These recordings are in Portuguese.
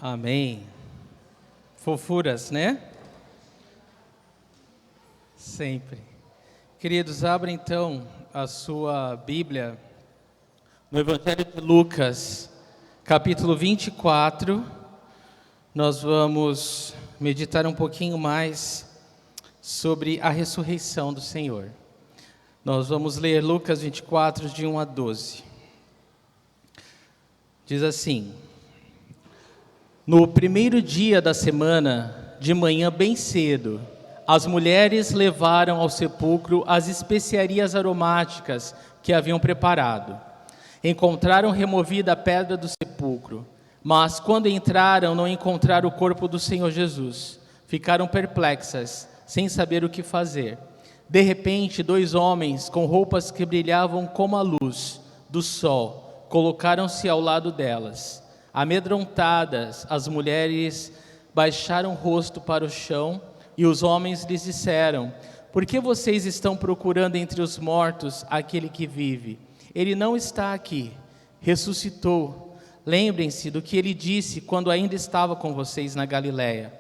Amém. Fofuras, né? Sempre. Queridos, abra então a sua Bíblia no Evangelho de Lucas, capítulo 24. Nós vamos meditar um pouquinho mais sobre a ressurreição do Senhor. Nós vamos ler Lucas 24, de 1 a 12. Diz assim: No primeiro dia da semana, de manhã bem cedo, as mulheres levaram ao sepulcro as especiarias aromáticas que haviam preparado. Encontraram removida a pedra do sepulcro, mas quando entraram não encontraram o corpo do Senhor Jesus. Ficaram perplexas, sem saber o que fazer. De repente, 2 homens com roupas que brilhavam como a luz do sol colocaram-se ao lado delas. Amedrontadas, as mulheres baixaram o rosto para o chão e os homens lhes disseram: Por que vocês estão procurando entre os mortos aquele que vive? Ele não está aqui, ressuscitou. Lembrem-se do que ele disse quando ainda estava com vocês na Galileia.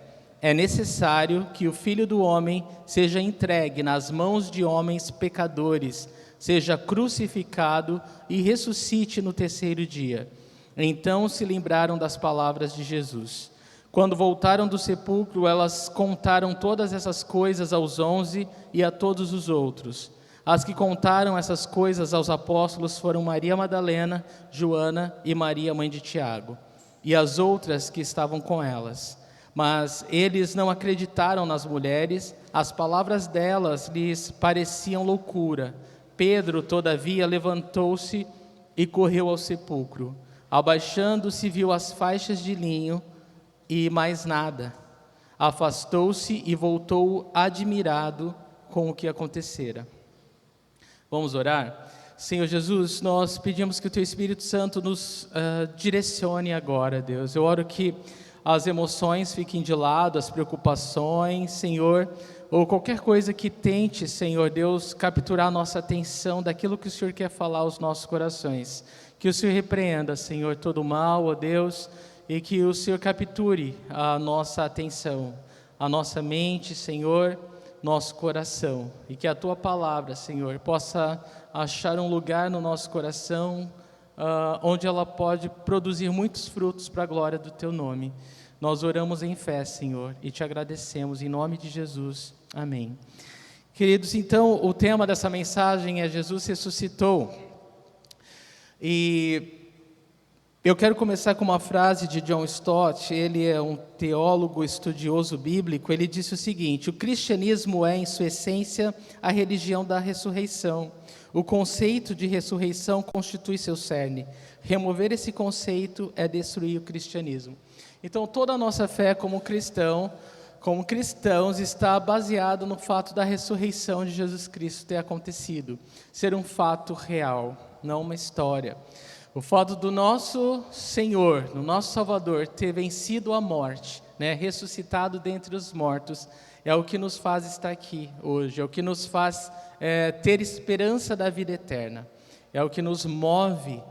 É necessário que o Filho do Homem seja entregue nas mãos de homens pecadores, seja crucificado e ressuscite no terceiro dia. Então se lembraram das palavras de Jesus. Quando voltaram do sepulcro, elas contaram todas essas coisas aos 11 e a todos os outros. As que contaram essas coisas aos apóstolos foram Maria Madalena, Joana e Maria, mãe de Tiago, e as outras que estavam com elas. Mas eles não acreditaram nas mulheres, as palavras delas lhes pareciam loucura. Pedro, todavia, levantou-se e correu ao sepulcro. Abaixando-se, viu as faixas de linho e mais nada. Afastou-se e voltou admirado com o que acontecera. Vamos orar? Senhor Jesus, nós pedimos que o Teu Espírito Santo nos direcione agora, Deus. Eu oro que as emoções fiquem de lado, as preocupações, Senhor, ou qualquer coisa que tente, Senhor Deus, capturar a nossa atenção daquilo que o Senhor quer falar aos nossos corações. Que o Senhor repreenda, Senhor, todo mal, ó Deus, e que o Senhor capture a nossa atenção, a nossa mente, Senhor, nosso coração, e que a Tua palavra, Senhor, possa achar um lugar no nosso coração, onde ela pode produzir muitos frutos para a glória do Teu nome. Nós oramos em fé, Senhor, e Te agradecemos, em nome de Jesus. Amém. Queridos, então, o tema dessa mensagem é Jesus ressuscitou. E eu quero começar com uma frase de John Stott. Ele é um teólogo estudioso bíblico. Ele disse o seguinte: o cristianismo é, em sua essência, a religião da ressurreição. O conceito de ressurreição constitui seu cerne. Remover esse conceito é destruir o cristianismo. Então, toda a nossa fé como cristãos, está baseado no fato da ressurreição de Jesus Cristo ter acontecido. Ser um fato real, não uma história. O fato do nosso Senhor, do nosso Salvador, ter vencido a morte, ressuscitado dentre os mortos, é o que nos faz estar aqui hoje, é o que nos faz ter esperança da vida eterna, é o que nos move,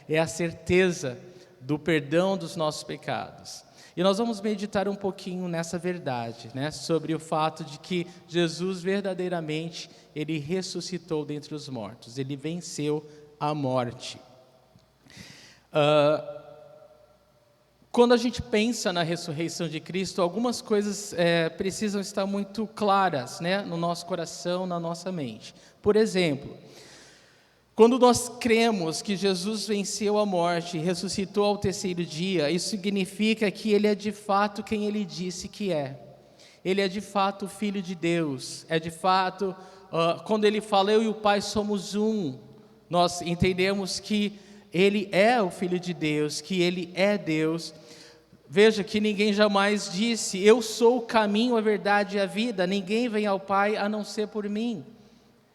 é a certeza do perdão dos nossos pecados. E nós vamos meditar um pouquinho nessa verdade, sobre o fato de que Jesus verdadeiramente, Ele ressuscitou dentre os mortos, Ele venceu a morte. Quando a gente pensa na ressurreição de Cristo, algumas coisas precisam estar muito claras, no nosso coração, na nossa mente. Por exemplo, quando nós cremos que Jesus venceu a morte e ressuscitou ao terceiro dia, isso significa que Ele é de fato quem Ele disse que é. Ele é de fato o Filho de Deus, é de fato, quando Ele fala, eu e o Pai somos um, nós entendemos que Ele é o Filho de Deus, que Ele é Deus. Veja que ninguém jamais disse, eu sou o caminho, a verdade e a vida, ninguém vem ao Pai a não ser por mim.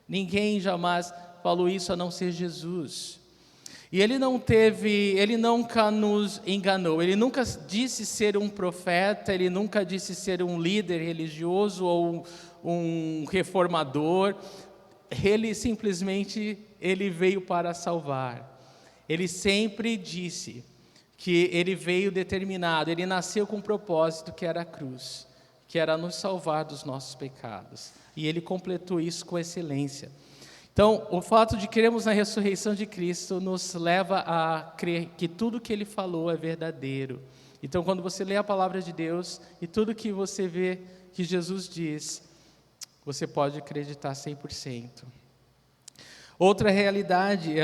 Ninguém jamais falou isso a não ser Jesus. E Ele nunca nos enganou, Ele nunca disse ser um profeta, Ele nunca disse ser um líder religioso ou um reformador. Ele simplesmente, Ele veio para salvar. Ele sempre disse que ele veio determinado, ele nasceu com um propósito que era a cruz, que era nos salvar dos nossos pecados. E ele completou isso com excelência. Então, o fato de crermos na ressurreição de Cristo nos leva a crer que tudo que ele falou é verdadeiro. Então, quando você lê a palavra de Deus e tudo que você vê que Jesus diz, você pode acreditar 100%. Outra realidade,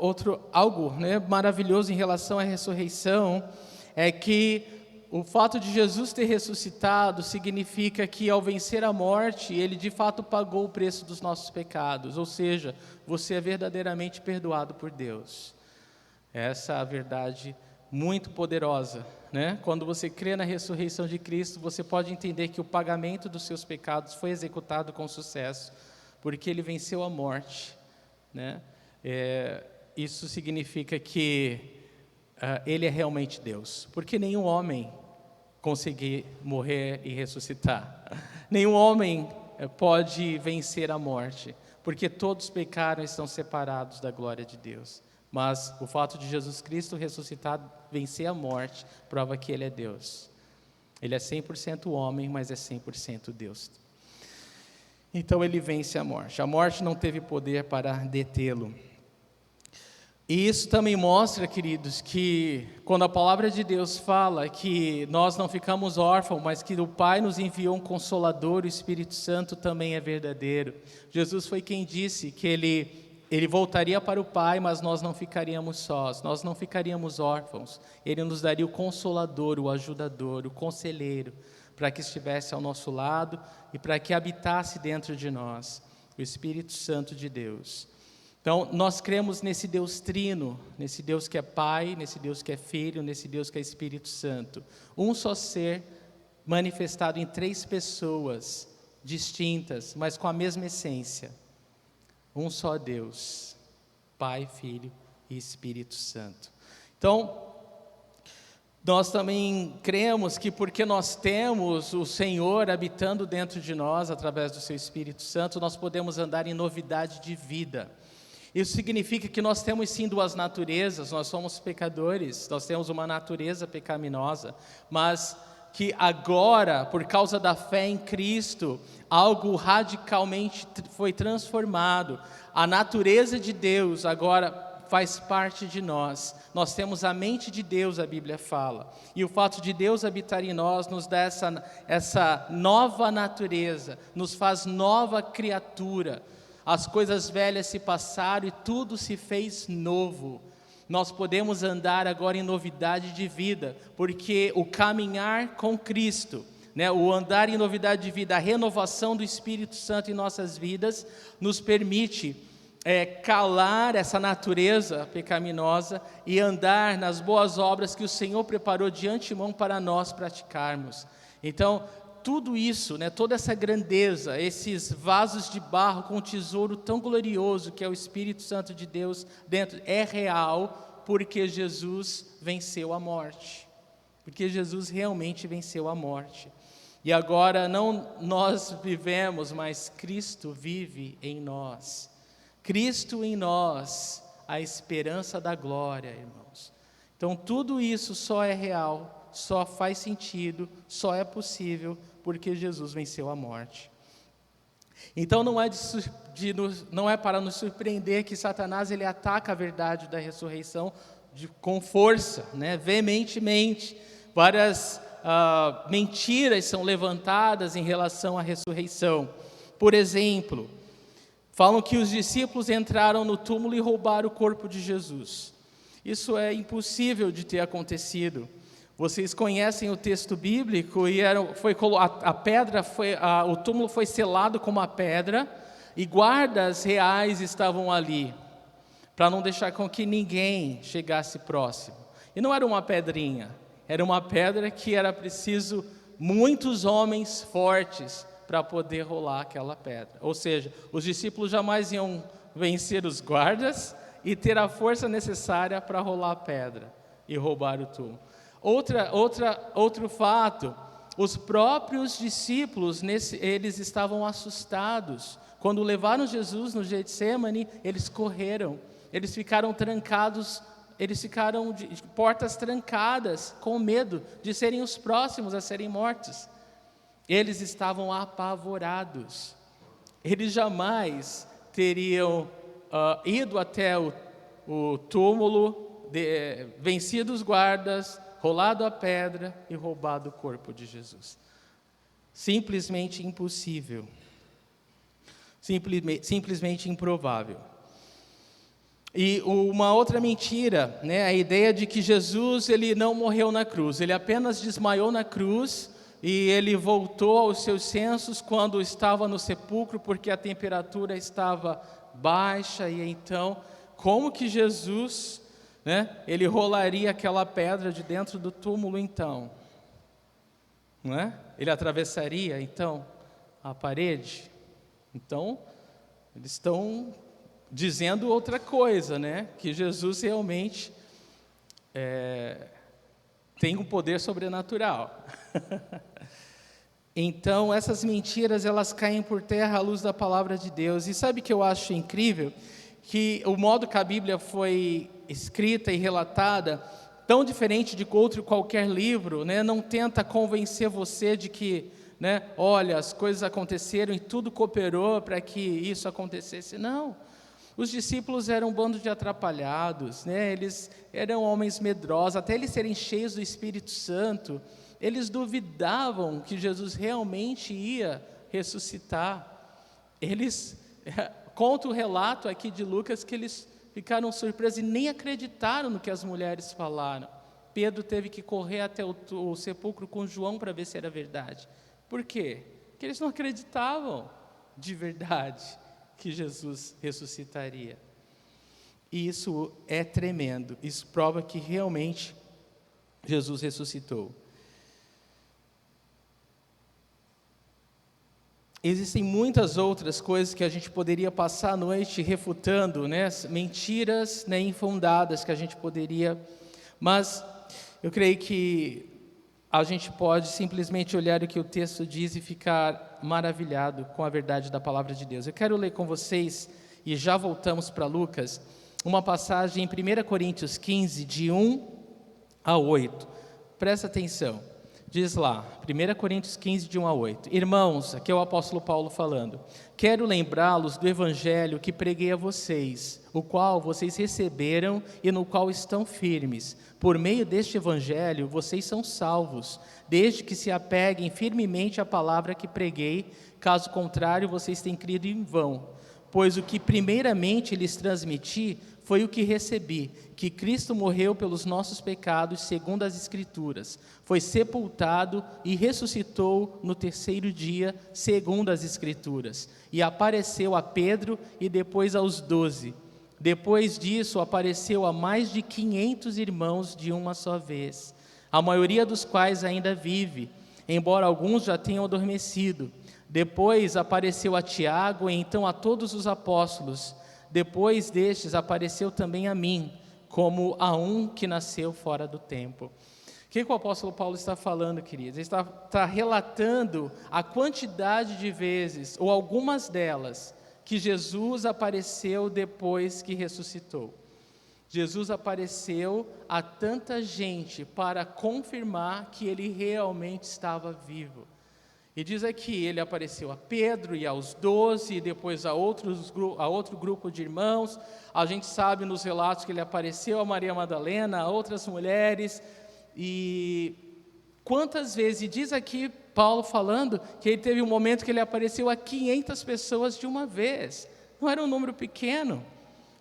outro algo, né, maravilhoso em relação à ressurreição, é que o fato de Jesus ter ressuscitado significa que ao vencer a morte, ele de fato pagou o preço dos nossos pecados, ou seja, você é verdadeiramente perdoado por Deus. Essa é a verdade muito poderosa, né? Quando você crê na ressurreição de Cristo, você pode entender que o pagamento dos seus pecados foi executado com sucesso, porque ele venceu a morte, né? Isso significa que ele é realmente Deus, porque nenhum homem conseguir morrer e ressuscitar, nenhum homem pode vencer a morte, porque todos pecaram e estão separados da glória de Deus. Mas o fato de Jesus Cristo ressuscitado, vencer a morte, prova que ele é Deus. Ele é 100% homem, mas é 100% Deus. Então ele vence a morte. A morte não teve poder para detê-lo. E isso também mostra, queridos, que quando a palavra de Deus fala que nós não ficamos órfãos, mas que o Pai nos enviou um Consolador, o Espírito Santo também é verdadeiro. Jesus foi quem disse que ele voltaria para o Pai, mas nós não ficaríamos sós, nós não ficaríamos órfãos. Ele nos daria o Consolador, o Ajudador, o Conselheiro, para que estivesse ao nosso lado e para que habitasse dentro de nós, o Espírito Santo de Deus. Então, nós cremos nesse Deus trino, nesse Deus que é Pai, nesse Deus que é Filho, nesse Deus que é Espírito Santo. Um só ser manifestado em 3 pessoas distintas, mas com a mesma essência. Um só Deus, Pai, Filho e Espírito Santo. Então, nós também cremos que porque nós temos o Senhor habitando dentro de nós, através do seu Espírito Santo, nós podemos andar em novidade de vida. Isso significa que nós temos sim 2 naturezas, nós somos pecadores, nós temos uma natureza pecaminosa, mas que agora, por causa da fé em Cristo, algo radicalmente foi transformado. A natureza de Deus agora faz parte de nós. Nós temos a mente de Deus, a Bíblia fala. E o fato de Deus habitar em nós nos dá essa nova natureza, nos faz nova criatura. As coisas velhas se passaram e tudo se fez novo. Nós podemos andar agora em novidade de vida, porque o caminhar com Cristo, né, o andar em novidade de vida, a renovação do Espírito Santo em nossas vidas, nos permite calar essa natureza pecaminosa e andar nas boas obras que o Senhor preparou de antemão para nós praticarmos. Então, tudo isso, né, toda essa grandeza, esses vasos de barro com um tesouro tão glorioso que é o Espírito Santo de Deus dentro, é real porque Jesus venceu a morte. Porque Jesus realmente venceu a morte. E agora não nós vivemos, mas Cristo vive em nós. Cristo em nós, a esperança da glória, irmãos. Então tudo isso só é real, só faz sentido, só é possível porque Jesus venceu a morte. Então não é para nos surpreender que Satanás ele ataca a verdade da ressurreição com força, né, veementemente. Várias mentiras são levantadas em relação à ressurreição. Por exemplo, falam que os discípulos entraram no túmulo e roubaram o corpo de Jesus. Isso é impossível de ter acontecido. Vocês conhecem o texto bíblico e o túmulo foi selado com uma pedra e guardas reais estavam ali para não deixar com que ninguém chegasse próximo. E não era uma pedrinha, era uma pedra que era preciso muitos homens fortes para poder rolar aquela pedra. Ou seja, os discípulos jamais iam vencer os guardas e ter a força necessária para rolar a pedra e roubar o túmulo. Outro fato, os próprios discípulos, eles estavam assustados. Quando levaram Jesus no Getsemane, eles correram, eles ficaram trancados eles ficaram de portas trancadas, com medo de serem os próximos a serem mortos. Eles estavam apavorados. Eles jamais teriam ido até o túmulo, vencido os guardas, rolado a pedra e roubado o corpo de Jesus. Simplesmente impossível. Simplesmente improvável. E uma outra mentira, né, a ideia de que Jesus ele não morreu na cruz, ele apenas desmaiou na cruz e ele voltou aos seus sensos quando estava no sepulcro, porque a temperatura estava baixa, e então, como que Jesus, né, ele rolaria aquela pedra de dentro do túmulo então? Não é? Ele atravessaria então a parede? Então, eles estão dizendo outra coisa, né? Que Jesus realmente tem um poder sobrenatural. Então, essas mentiras, elas caem por terra à luz da palavra de Deus. E sabe o que eu acho incrível? Que o modo que a Bíblia foi escrita e relatada, tão diferente de qualquer livro, né? Não tenta convencer você de que, né, olha, as coisas aconteceram e tudo cooperou para que isso acontecesse. Não. Os discípulos eram um bando de atrapalhados, né? Eles eram homens medrosos, até eles serem cheios do Espírito Santo, eles duvidavam que Jesus realmente ia ressuscitar. Eles, conta o relato aqui de Lucas, que eles ficaram surpresos e nem acreditaram no que as mulheres falaram. Pedro teve que correr até o sepulcro com João para ver se era verdade. Por quê? Porque eles não acreditavam de verdade que Jesus ressuscitaria. E isso é tremendo, isso prova que realmente Jesus ressuscitou. Existem muitas outras coisas que a gente poderia passar a noite refutando, né? Mentiras, né, infundadas que a gente poderia, mas eu creio que a gente pode simplesmente olhar o que o texto diz e ficar maravilhado com a verdade da palavra de Deus. Eu quero ler com vocês, e já voltamos para Lucas, uma passagem em 1 Coríntios 15, de 1 a 8. Presta atenção, diz lá, 1 Coríntios 15, de 1 a 8. Irmãos, aqui é o apóstolo Paulo falando, quero lembrá-los do evangelho que preguei a vocês, o qual vocês receberam e no qual estão firmes. Por meio deste evangelho, vocês são salvos, desde que se apeguem firmemente à palavra que preguei, caso contrário, vocês têm crido em vão. Pois o que primeiramente lhes transmiti foi o que recebi, que Cristo morreu pelos nossos pecados, segundo as Escrituras, foi sepultado e ressuscitou no terceiro dia, segundo as Escrituras, e apareceu a Pedro e depois aos 12. Depois disso, apareceu a mais de 500 irmãos de uma só vez, a maioria dos quais ainda vive, embora alguns já tenham adormecido. Depois apareceu a Tiago e então a todos os apóstolos. Depois destes apareceu também a mim, como a um que nasceu fora do tempo. O que o apóstolo Paulo está falando, queridos? Ele está relatando a quantidade de vezes, ou algumas delas, que Jesus apareceu depois que ressuscitou. Jesus apareceu a tanta gente para confirmar que ele realmente estava vivo. E diz aqui, ele apareceu a Pedro e aos 12, e depois a outro grupo de irmãos. A gente sabe nos relatos que ele apareceu a Maria Madalena, a outras mulheres. E quantas vezes, e diz aqui Paulo falando, que ele teve um momento que ele apareceu a 500 pessoas de uma vez. Não era um número pequeno.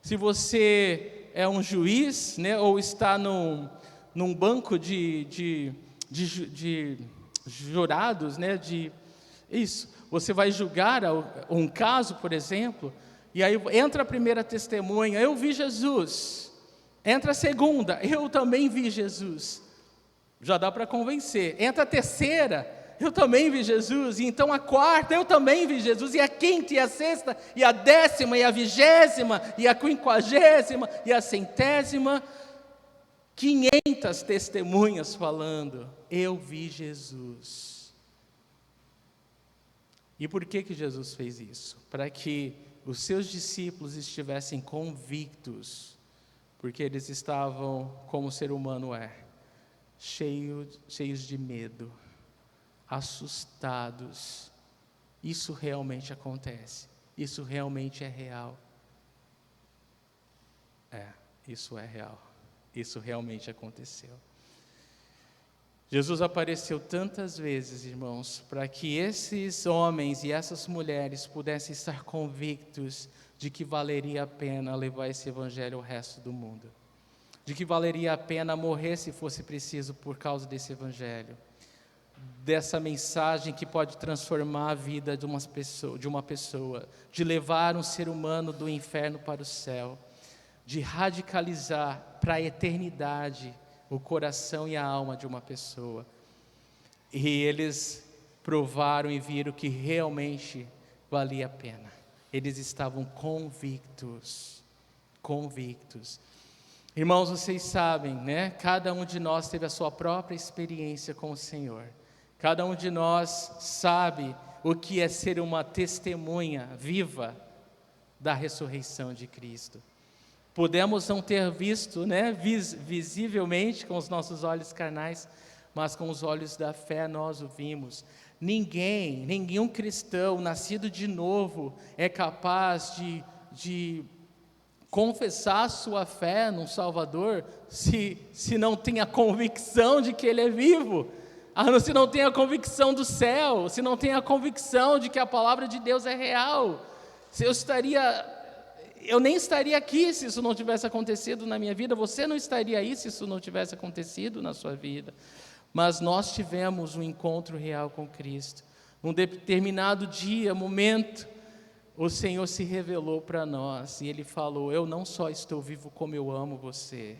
Se você é um juiz, né, ou está num banco de jurados, né, você vai julgar um caso, por exemplo, e aí entra a primeira testemunha, eu vi Jesus. Entra a segunda, eu também vi Jesus. Já dá para convencer. Entra a terceira, eu também vi Jesus. E então a quarta, eu também vi Jesus. E a quinta, e a sexta, e a 10ª, e a 20ª, e a 50ª, e a 100ª. 500 testemunhas falando, eu vi Jesus. E por que Jesus fez isso? Para que os seus discípulos estivessem convictos porque eles estavam como o ser humano é, cheios de medo, assustados. Isso realmente acontece, isso realmente é real. Isso é real, isso realmente aconteceu. Jesus apareceu tantas vezes, irmãos, para que esses homens e essas mulheres pudessem estar convictos de que valeria a pena levar esse evangelho ao resto do mundo, de que valeria a pena morrer se fosse preciso por causa desse evangelho, dessa mensagem que pode transformar a vida de uma pessoa, de levar um ser humano do inferno para o céu, de radicalizar para a eternidade o coração e a alma de uma pessoa. E eles provaram e viram que realmente valia a pena. Eles estavam convictos. Irmãos, vocês sabem, né? Cada um de nós teve a sua própria experiência com o Senhor. Cada um de nós sabe o que é ser uma testemunha viva da ressurreição de Cristo. Podemos não ter visto, né, visivelmente com os nossos olhos carnais, mas com os olhos da fé nós o vimos. Nenhum cristão nascido de novo é capaz de confessar sua fé num Salvador se não tem a convicção de que Ele é vivo, se não tem a convicção do céu, se não tem a convicção de que a palavra de Deus é real. Eu nem estaria aqui se isso não tivesse acontecido na minha vida, você não estaria aí se isso não tivesse acontecido na sua vida. Mas nós tivemos um encontro real com Cristo. Num determinado dia, momento, o Senhor se revelou para nós e Ele falou: eu não só estou vivo como eu amo você,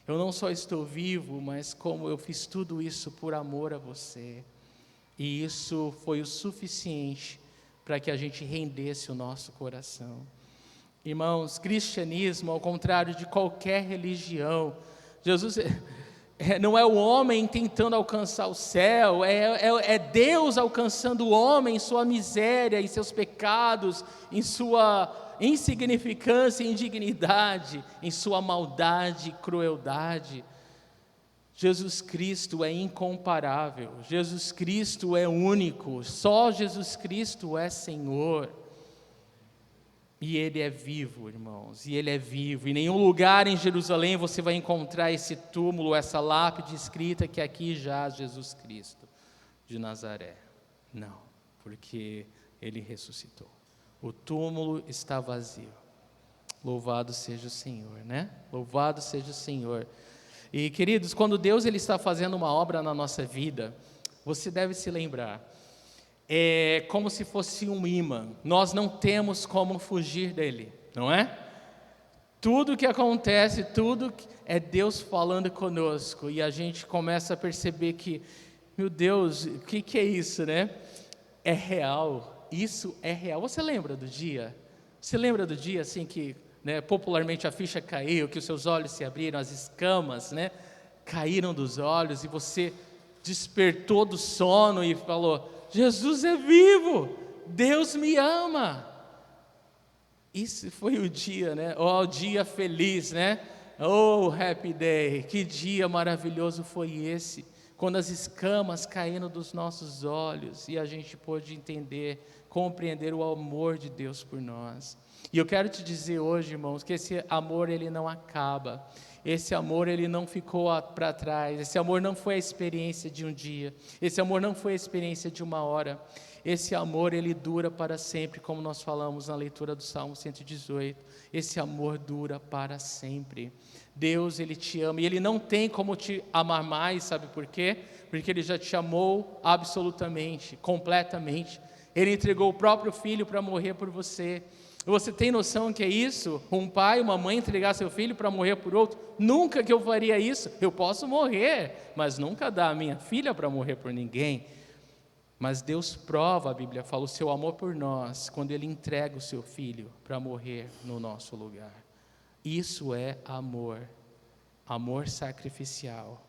eu não só estou vivo, mas como eu fiz tudo isso por amor a você. E isso foi o suficiente para que a gente rendesse o nosso coração. Irmãos, cristianismo, ao contrário de qualquer religião, Jesus não é o homem tentando alcançar o céu, é Deus alcançando o homem em sua miséria, em seus pecados, em sua insignificância e indignidade, em sua maldade e crueldade. Jesus Cristo é incomparável, Jesus Cristo é único, só Jesus Cristo é Senhor. E Ele é vivo, irmãos, e Ele é vivo. Em nenhum lugar em Jerusalém você vai encontrar esse túmulo, essa lápide escrita que aqui jaz Jesus Cristo de Nazaré. Não, porque Ele ressuscitou. O túmulo está vazio. Louvado seja o Senhor, né? Louvado seja o Senhor. E queridos, quando Deus Ele está fazendo uma obra na nossa vida, você deve se lembrar, é como se fosse um imã, nós não temos como fugir dele, não é? Tudo que acontece, tudo é Deus falando conosco, e a gente começa a perceber que, meu Deus, o que é isso, né? É real, isso é real. Você lembra do dia? Você lembra do dia assim que, né, popularmente a ficha caiu, que os seus olhos se abriram, as escamas, né, caíram dos olhos, e você despertou do sono e falou: Jesus é vivo, Deus me ama. Isso foi o dia, né? Oh, dia feliz, né? Oh, happy day, que dia maravilhoso foi esse, quando as escamas caíram dos nossos olhos e a gente pôde entender, compreender o amor de Deus por nós. E eu quero te dizer hoje, irmãos, que esse amor ele não acaba. Esse amor ele não ficou para trás, esse amor não foi a experiência de um dia, esse amor não foi a experiência de uma hora, esse amor ele dura para sempre, como nós falamos na leitura do Salmo 118, esse amor dura para sempre. Deus ele te ama e Ele não tem como te amar mais, sabe por quê? Porque Ele já te amou absolutamente, completamente, Ele entregou o próprio Filho para morrer por você. Você tem noção que é isso? Um pai, uma mãe entregar seu filho para morrer por outro? Nunca que eu faria isso. Eu posso morrer, mas nunca dar a minha filha para morrer por ninguém. Mas Deus prova, a Bíblia fala, o seu amor por nós, quando Ele entrega o seu filho para morrer no nosso lugar. Isso é amor, amor sacrificial,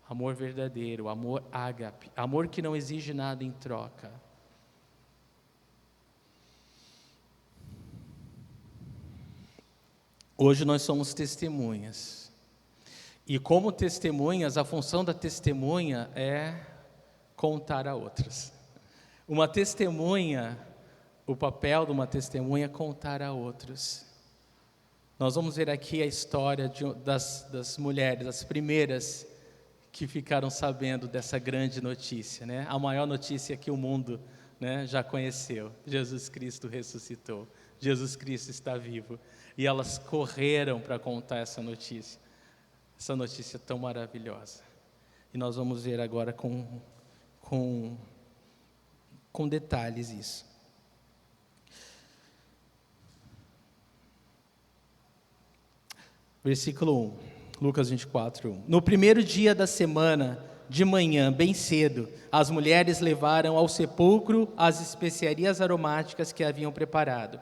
amor verdadeiro, amor ágape, amor que não exige nada em troca. Hoje nós somos testemunhas. E como testemunhas, a função da testemunha é contar a outros. Uma testemunha, o papel de uma testemunha é contar a outros. Nós vamos ver aqui a história das mulheres, as primeiras que ficaram sabendo dessa grande notícia, né? A maior notícia que o mundo, né, já conheceu. Jesus Cristo ressuscitou. Jesus Cristo está vivo. E elas correram para contar essa notícia tão maravilhosa. E nós vamos ver agora com detalhes isso. Versículo 1, Lucas 24, 1. No primeiro dia da semana, de manhã, bem cedo, as mulheres levaram ao sepulcro as especiarias aromáticas que haviam preparado.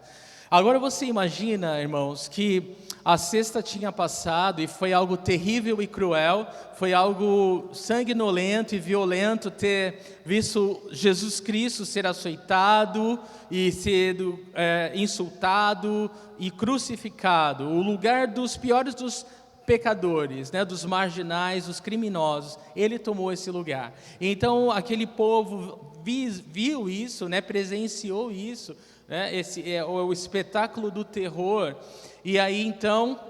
Agora você imagina, irmãos, que a sexta tinha passado e foi algo terrível e cruel, foi algo sanguinolento e violento ter visto Jesus Cristo ser açoitado e ser insultado e crucificado, o lugar dos piores dos pecadores, né, dos marginais, dos criminosos. Ele tomou esse lugar. Então aquele povo viu isso, né, presenciou isso, né, esse é o espetáculo do terror. E aí então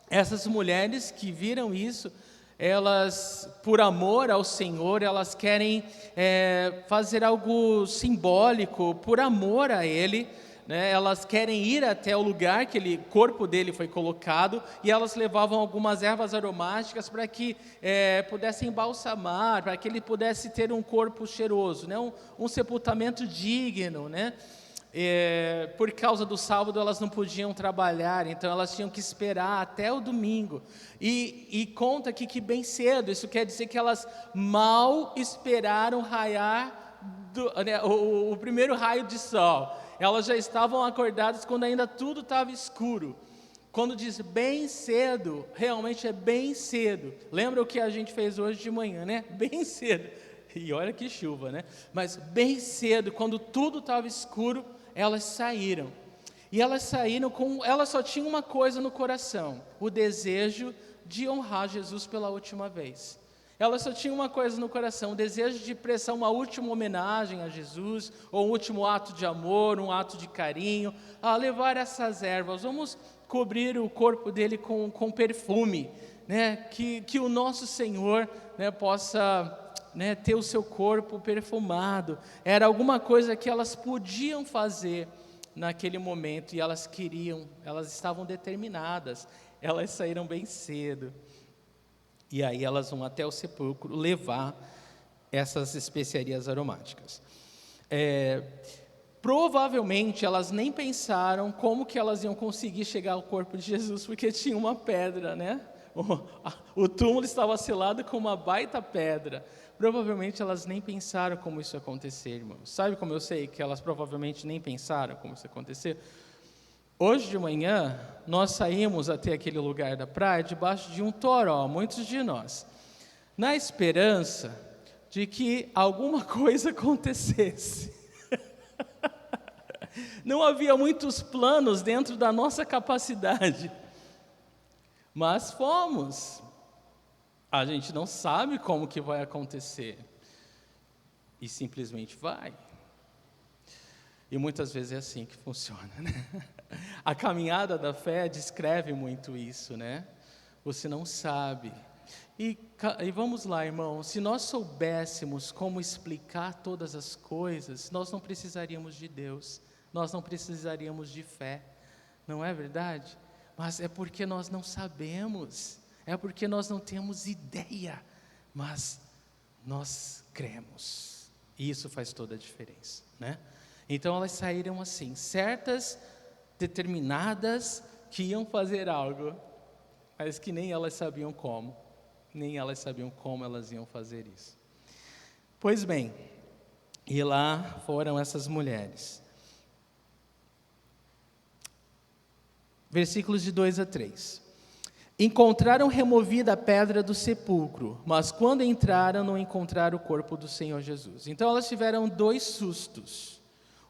essas mulheres que viram isso, elas, por amor ao Senhor, elas querem fazer algo simbólico, por amor a Ele, né? Elas querem ir até o lugar que o corpo dele foi colocado, e elas levavam algumas ervas aromáticas para que pudessem embalsamar, para que ele pudesse ter um corpo cheiroso, né? Um sepultamento digno, né? Por causa do sábado elas não podiam trabalhar, então elas tinham que esperar até o domingo, e conta aqui que bem cedo, isso quer dizer que elas mal esperaram raiar o primeiro raio de sol, elas já estavam acordadas quando ainda tudo estava escuro. Quando diz bem cedo, realmente é bem cedo. Lembra o que a gente fez hoje de manhã, né? Bem cedo, e olha que chuva, né? Mas bem cedo, quando tudo estava escuro, elas saíram. E elas saíram elas só tinham uma coisa no coração: o desejo de honrar Jesus pela última vez. Elas só tinham uma coisa no coração: o desejo de prestar uma última homenagem a Jesus, ou um último ato de amor, um ato de carinho, a levar essas ervas. Vamos cobrir o corpo dele com perfume, né? Que o nosso Senhor, né, possa, né, ter o seu corpo perfumado. Era alguma coisa que elas podiam fazer naquele momento, e elas queriam, elas estavam determinadas. Elas saíram bem cedo, e aí elas vão até o sepulcro levar essas especiarias aromáticas. Provavelmente elas nem pensaram como que elas iam conseguir chegar ao corpo de Jesus, porque tinha uma pedra, né? O túmulo estava selado com uma baita pedra. Provavelmente elas nem pensaram como isso ia acontecer, irmãos. Sabe como eu sei que elas provavelmente nem pensaram como isso ia acontecer? Hoje de manhã, nós saímos até aquele lugar da praia debaixo de um toró, muitos de nós, na esperança de que alguma coisa acontecesse. Não havia muitos planos dentro da nossa capacidade, mas fomos. A gente não sabe como que vai acontecer, e simplesmente vai. E muitas vezes é assim que funciona, né? A caminhada da fé descreve muito isso, né? Você não sabe. E vamos lá, irmão, se nós soubéssemos como explicar todas as coisas, nós não precisaríamos de Deus, nós não precisaríamos de fé, não é verdade? Mas é porque nós não sabemos, é porque nós não temos ideia, mas nós cremos, e isso faz toda a diferença, né? Então elas saíram assim, certas, determinadas, que iam fazer algo, mas que nem elas sabiam como, elas iam fazer isso. Pois bem, e lá foram essas mulheres. Versículos de 2 a 3. Encontraram removida a pedra do sepulcro, mas quando entraram não encontraram o corpo do Senhor Jesus. Então elas tiveram 2 sustos.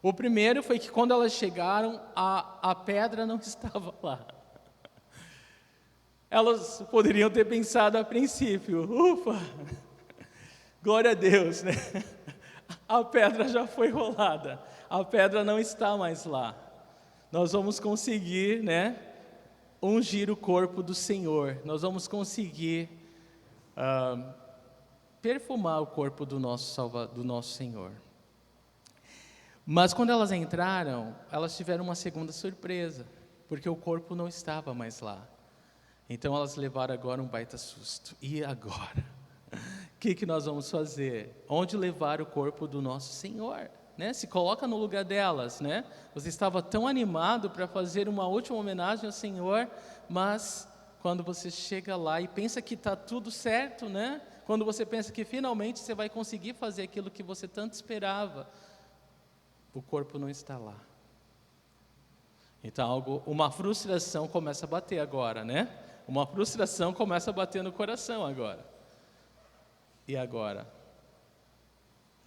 O primeiro foi que quando elas chegaram, a pedra não estava lá. Elas poderiam ter pensado a princípio, ufa, glória a Deus, né? A pedra já foi rolada, a pedra não está mais lá. Nós vamos conseguir, né, ungir o corpo do Senhor, nós vamos conseguir perfumar o corpo do nosso Senhor. Mas quando elas entraram, elas tiveram uma segunda surpresa, porque o corpo não estava mais lá. Então elas levaram agora um baita susto. E agora? O que nós vamos fazer? Onde levar o corpo do nosso Senhor? Né? Se coloca no lugar delas, né? Você estava tão animado para fazer uma última homenagem ao Senhor, mas quando você chega lá e pensa que está tudo certo, né? Quando você pensa que finalmente você vai conseguir fazer aquilo que você tanto esperava, o corpo não está lá. Então uma frustração começa a bater agora, né? Uma frustração começa a bater no coração agora. E agora?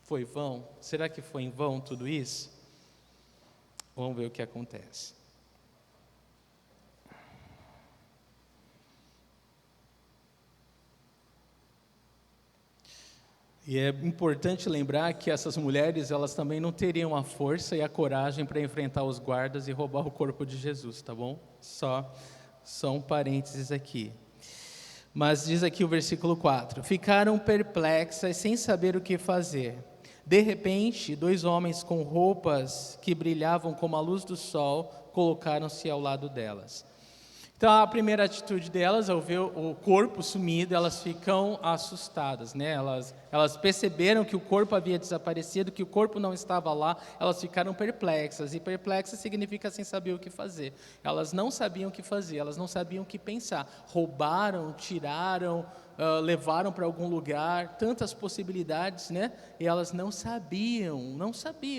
Foi vão? Será que foi em vão tudo isso? Vamos ver o que acontece. E é importante lembrar que essas mulheres, elas também não teriam a força e a coragem para enfrentar os guardas e roubar o corpo de Jesus, tá bom? Só um parênteses aqui. Mas diz aqui o versículo 4: ficaram perplexas, sem saber o que fazer. De repente, 2 homens com roupas que brilhavam como a luz do sol, colocaram-se ao lado delas. Então, a primeira atitude delas, ao ver o corpo sumido, elas ficam assustadas, né? Elas perceberam que o corpo havia desaparecido, que o corpo não estava lá, elas ficaram perplexas, e perplexas significa sem saber o que fazer. Elas não sabiam o que fazer, elas não sabiam o que pensar. Roubaram, tiraram, levaram para algum lugar, tantas possibilidades, né? E elas não sabiam,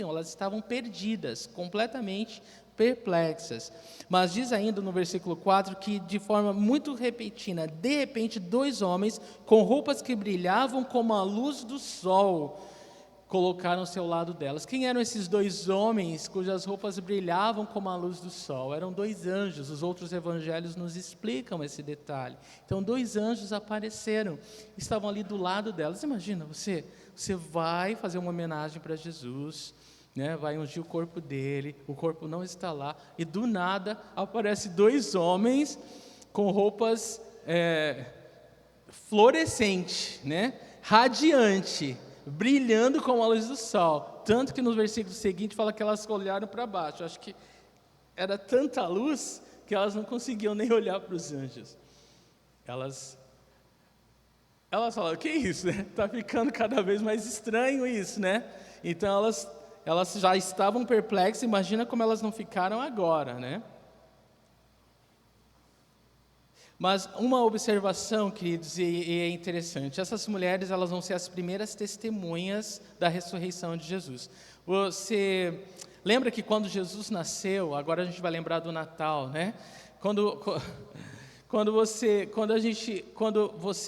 elas estavam perdidas, completamente perplexas. Mas diz ainda no versículo 4 que de forma muito repentina, de repente 2 homens com roupas que brilhavam como a luz do sol, colocaram-se ao lado delas. Quem eram esses 2 homens cujas roupas brilhavam como a luz do sol? Eram 2 anjos, os outros evangelhos nos explicam esse detalhe. Então 2 anjos apareceram, estavam ali do lado delas. Imagina, você vai fazer uma homenagem para Jesus, né, vai ungir o corpo dele, o corpo não está lá, e do nada aparece 2 homens com roupas fluorescente, né, radiante, brilhando como a luz do sol, tanto que no versículo seguinte fala que elas olharam para baixo. Acho que era tanta luz que elas não conseguiam nem olhar para os anjos. Elas falaram, que isso, né? Está ficando cada vez mais estranho isso, né? Então elas já estavam perplexas, imagina como elas não ficaram agora, né? Mas uma observação, queridos, e é interessante, essas mulheres, elas vão ser as primeiras testemunhas da ressurreição de Jesus. Você lembra que quando Jesus nasceu, agora a gente vai lembrar do Natal, né? Quando você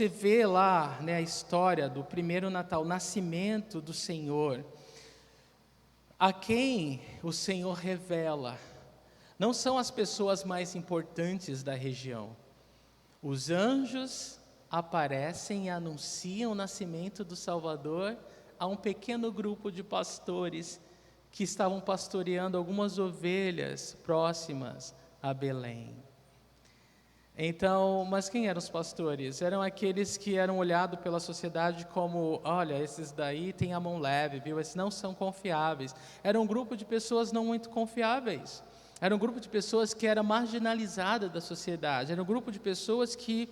vê lá, né, a história do primeiro Natal, o nascimento do Senhor, a quem o Senhor revela, não são as pessoas mais importantes da região. Os anjos aparecem e anunciam o nascimento do Salvador a um pequeno grupo de pastores que estavam pastoreando algumas ovelhas próximas a Belém. Então, mas quem eram os pastores? Eram aqueles que eram olhados pela sociedade como, olha, esses daí têm a mão leve, viu? Esses não são confiáveis. Era um grupo de pessoas não muito confiáveis. Era um grupo de pessoas que era marginalizada da sociedade. Era um grupo de pessoas que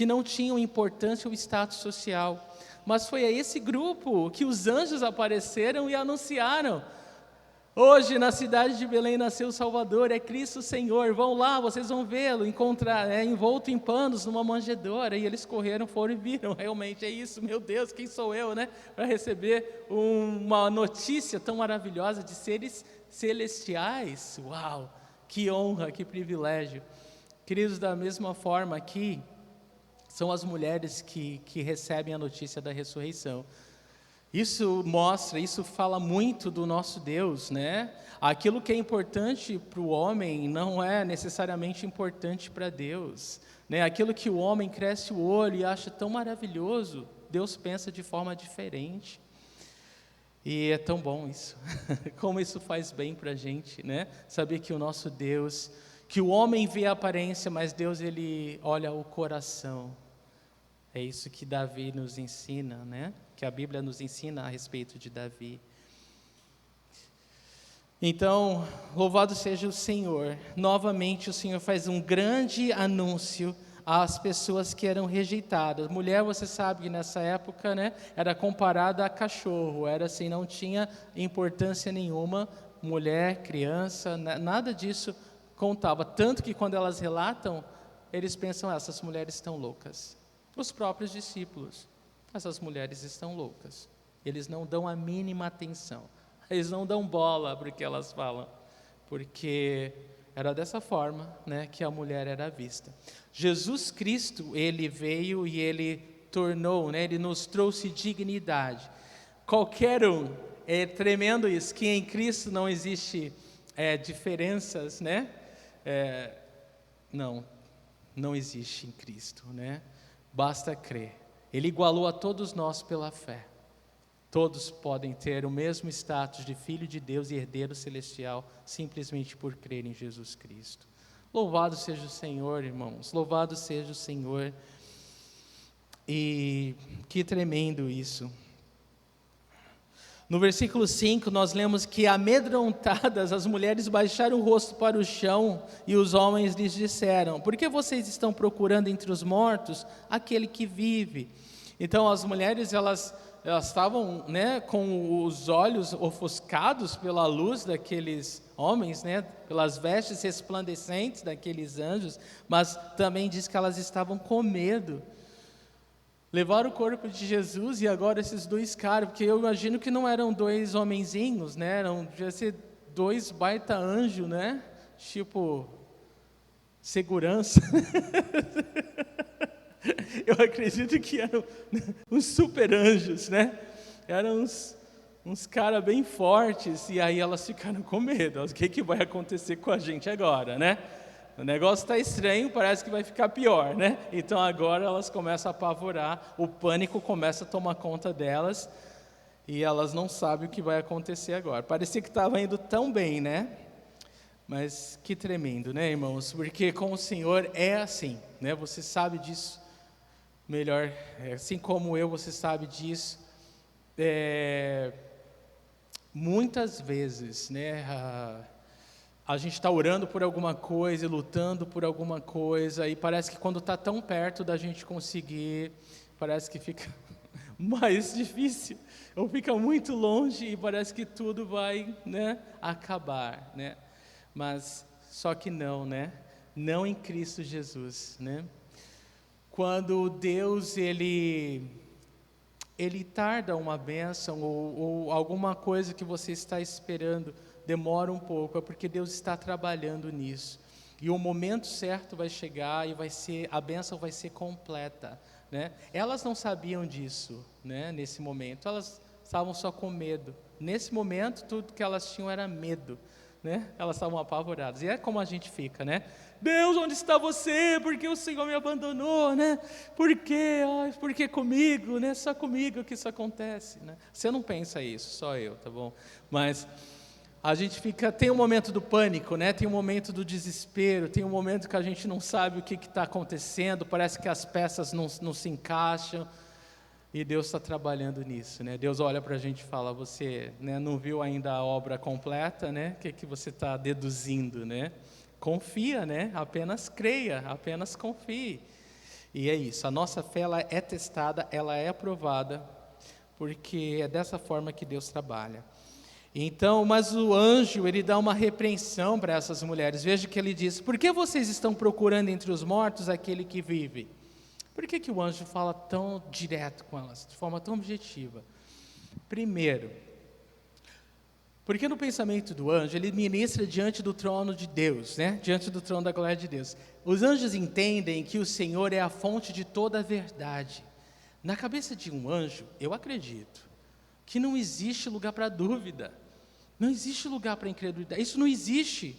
não tinham importância ou status social. Mas foi a esse grupo que os anjos apareceram e anunciaram: hoje na cidade de Belém nasceu o Salvador, é Cristo o Senhor. Vão lá, vocês vão vê-lo, encontrar, envolto em panos numa manjedoura. E eles correram, foram e viram, realmente é isso, meu Deus, quem sou eu, né? Para receber uma notícia tão maravilhosa de seres celestiais. Uau, que honra, que privilégio. Queridos, da mesma forma aqui, são as mulheres que recebem a notícia da ressurreição. Isso mostra, isso fala muito do nosso Deus, né? Aquilo que é importante para o homem não é necessariamente importante para Deus, né? Aquilo que o homem cresce o olho e acha tão maravilhoso, Deus pensa de forma diferente. E é tão bom isso, como isso faz bem para a gente, né? Saber que o nosso Deus, que o homem vê a aparência, mas Deus, ele olha o coração. É isso que Davi nos ensina, né? Que a Bíblia nos ensina a respeito de Davi. Então, louvado seja o Senhor. Novamente o Senhor faz um grande anúncio às pessoas que eram rejeitadas. Mulher, você sabe que nessa época, né, era comparada a cachorro, era assim, não tinha importância nenhuma. Mulher, criança, nada disso contava. Tanto que quando elas relatam, eles pensam, essas mulheres estão loucas. Os próprios discípulos, essas mulheres estão loucas. Eles não dão a mínima atenção. Eles não dão bola para o que elas falam, porque era dessa forma, né, que a mulher era vista. Jesus Cristo, ele veio e ele tornou, né, ele nos trouxe dignidade. Qualquer um, é tremendo isso, que em Cristo não existe diferenças, né? Não existe em Cristo, né? Basta crer. Ele igualou a todos nós pela fé. Todos podem ter o mesmo status de filho de Deus e herdeiro celestial, simplesmente por crer em Jesus Cristo. Louvado seja o Senhor, irmãos, louvado seja o Senhor. E que tremendo isso. No versículo 5, nós lemos que amedrontadas as mulheres baixaram o rosto para o chão e os homens lhes disseram, por que vocês estão procurando entre os mortos aquele que vive? Então as mulheres, elas estavam, né, com os olhos ofuscados pela luz daqueles homens, né, pelas vestes resplandecentes daqueles anjos, mas também diz que elas estavam com medo. Levaram o corpo de Jesus e agora esses dois caras, porque eu imagino que não eram dois homenzinhos, né? Devia ser dois baita anjos, né? Tipo, segurança. Eu acredito que eram uns super anjos, né? Eram uns caras bem fortes, e aí elas ficaram com medo. O que vai acontecer com a gente agora, né? O negócio está estranho, parece que vai ficar pior, né? Então agora elas começam a apavorar, o pânico começa a tomar conta delas, e elas não sabem o que vai acontecer agora. Parecia que estava indo tão bem, né? Mas que tremendo, né, irmãos? Porque com o Senhor é assim, né? Você sabe disso melhor, assim como eu, você sabe disso. Muitas vezes, né? A gente está orando por alguma coisa, lutando por alguma coisa, e parece que quando está tão perto da gente conseguir, parece que fica mais difícil, ou fica muito longe e parece que tudo vai, né, acabar, né? Mas só que não, né? Não em Cristo Jesus, né? Quando Deus, ele tarda uma bênção ou alguma coisa que você está esperando, demora um pouco, é porque Deus está trabalhando nisso. E o momento certo vai chegar e a bênção vai ser completa, né? Elas não sabiam disso, né? Nesse momento, elas estavam só com medo. Nesse momento, tudo que elas tinham era medo, né? Elas estavam apavoradas. E é como a gente fica, né? Deus, onde está você? Por que o Senhor me abandonou, né? Por quê? Ai, por que comigo, né? Só comigo que isso acontece, né? Você não pensa isso, só eu, tá bom? Mas a gente tem um momento do pânico, né? Tem um momento do desespero, tem um momento que a gente não sabe o que está acontecendo, parece que as peças não se encaixam, e Deus está trabalhando nisso, né? Deus olha para a gente e fala, você, né, não viu ainda a obra completa, né? O que você está deduzindo, né? Confia, né? Apenas creia, apenas confie. E é isso, a nossa fé, ela é testada, ela é aprovada, porque é dessa forma que Deus trabalha. Então, mas o anjo, ele dá uma repreensão para essas mulheres. Veja que ele diz, por que vocês estão procurando entre os mortos aquele que vive? Por que o anjo fala tão direto com elas, de forma tão objetiva? Primeiro, porque no pensamento do anjo, ele ministra diante do trono de Deus, né? Diante do trono da glória de Deus. Os anjos entendem que o Senhor é a fonte de toda a verdade. Na cabeça de um anjo, eu acredito que não existe lugar para dúvida, não existe lugar para incredulidade, isso não existe.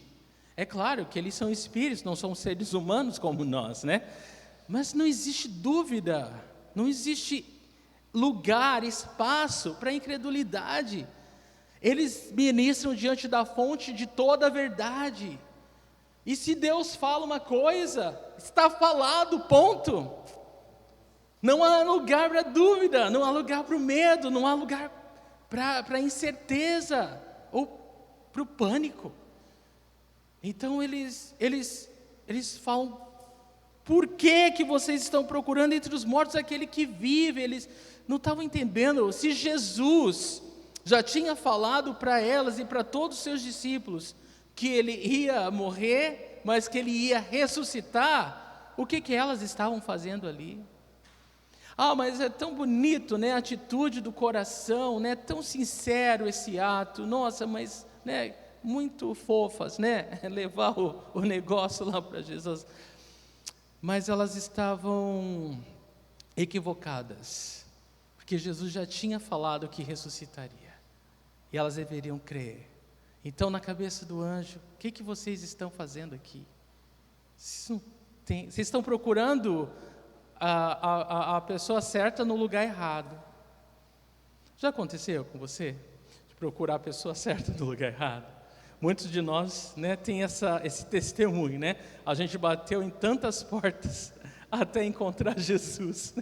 É claro que eles são espíritos, não são seres humanos como nós, né? Mas não existe dúvida, não existe lugar, espaço para incredulidade. Eles ministram diante da fonte de toda a verdade. E se Deus fala uma coisa, está falado, ponto. Não há lugar para dúvida, não há lugar para o medo, não há lugar para a incerteza ou para o pânico. Então eles falam: por que vocês estão procurando entre os mortos aquele que vive? Eles não estavam entendendo. Se Jesus já tinha falado para elas e para todos os seus discípulos que ele ia morrer, mas que ele ia ressuscitar, o que elas estavam fazendo ali? Mas é tão bonito, né, a atitude do coração, né, tão sincero esse ato, nossa, mas, né, muito fofas, né, levar o negócio lá para Jesus. Mas elas estavam equivocadas, porque Jesus já tinha falado que ressuscitaria, e elas deveriam crer. Então, na cabeça do anjo: o que vocês estão fazendo aqui? Vocês estão procurando a pessoa certa no lugar errado. Já aconteceu com você? De procurar a pessoa certa no lugar errado? Muitos de nós, né, tem esse testemunho, né? A gente bateu em tantas portas até encontrar Jesus.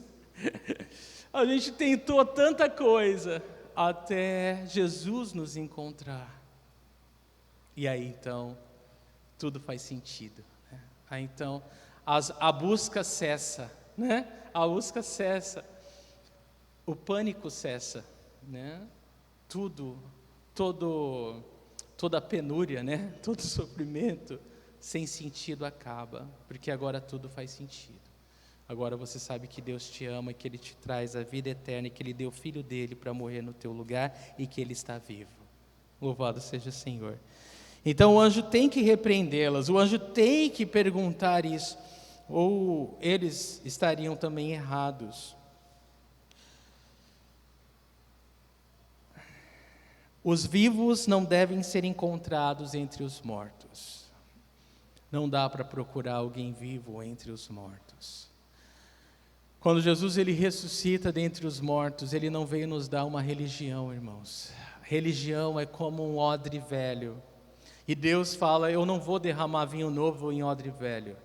A gente tentou tanta coisa até Jesus nos encontrar. E aí então, tudo faz sentido, né? Aí então, a busca cessa, né? A busca cessa, o pânico cessa, né? Toda a penúria, né? Todo sofrimento sem sentido acaba, porque agora tudo faz sentido. Agora você sabe que Deus te ama, que Ele te traz a vida eterna, e que Ele deu o Filho dEle para morrer no teu lugar, e que Ele está vivo. Louvado seja o Senhor. Então o anjo tem que repreendê-las, o anjo tem que perguntar isso, ou eles estariam também errados. Os vivos não devem ser encontrados entre os mortos. Não dá para procurar alguém vivo entre os mortos. Quando Jesus ele ressuscita dentre os mortos, Ele não veio nos dar uma religião, irmãos. Religião é como um odre velho. E Deus fala: eu não vou derramar vinho novo em odre velho.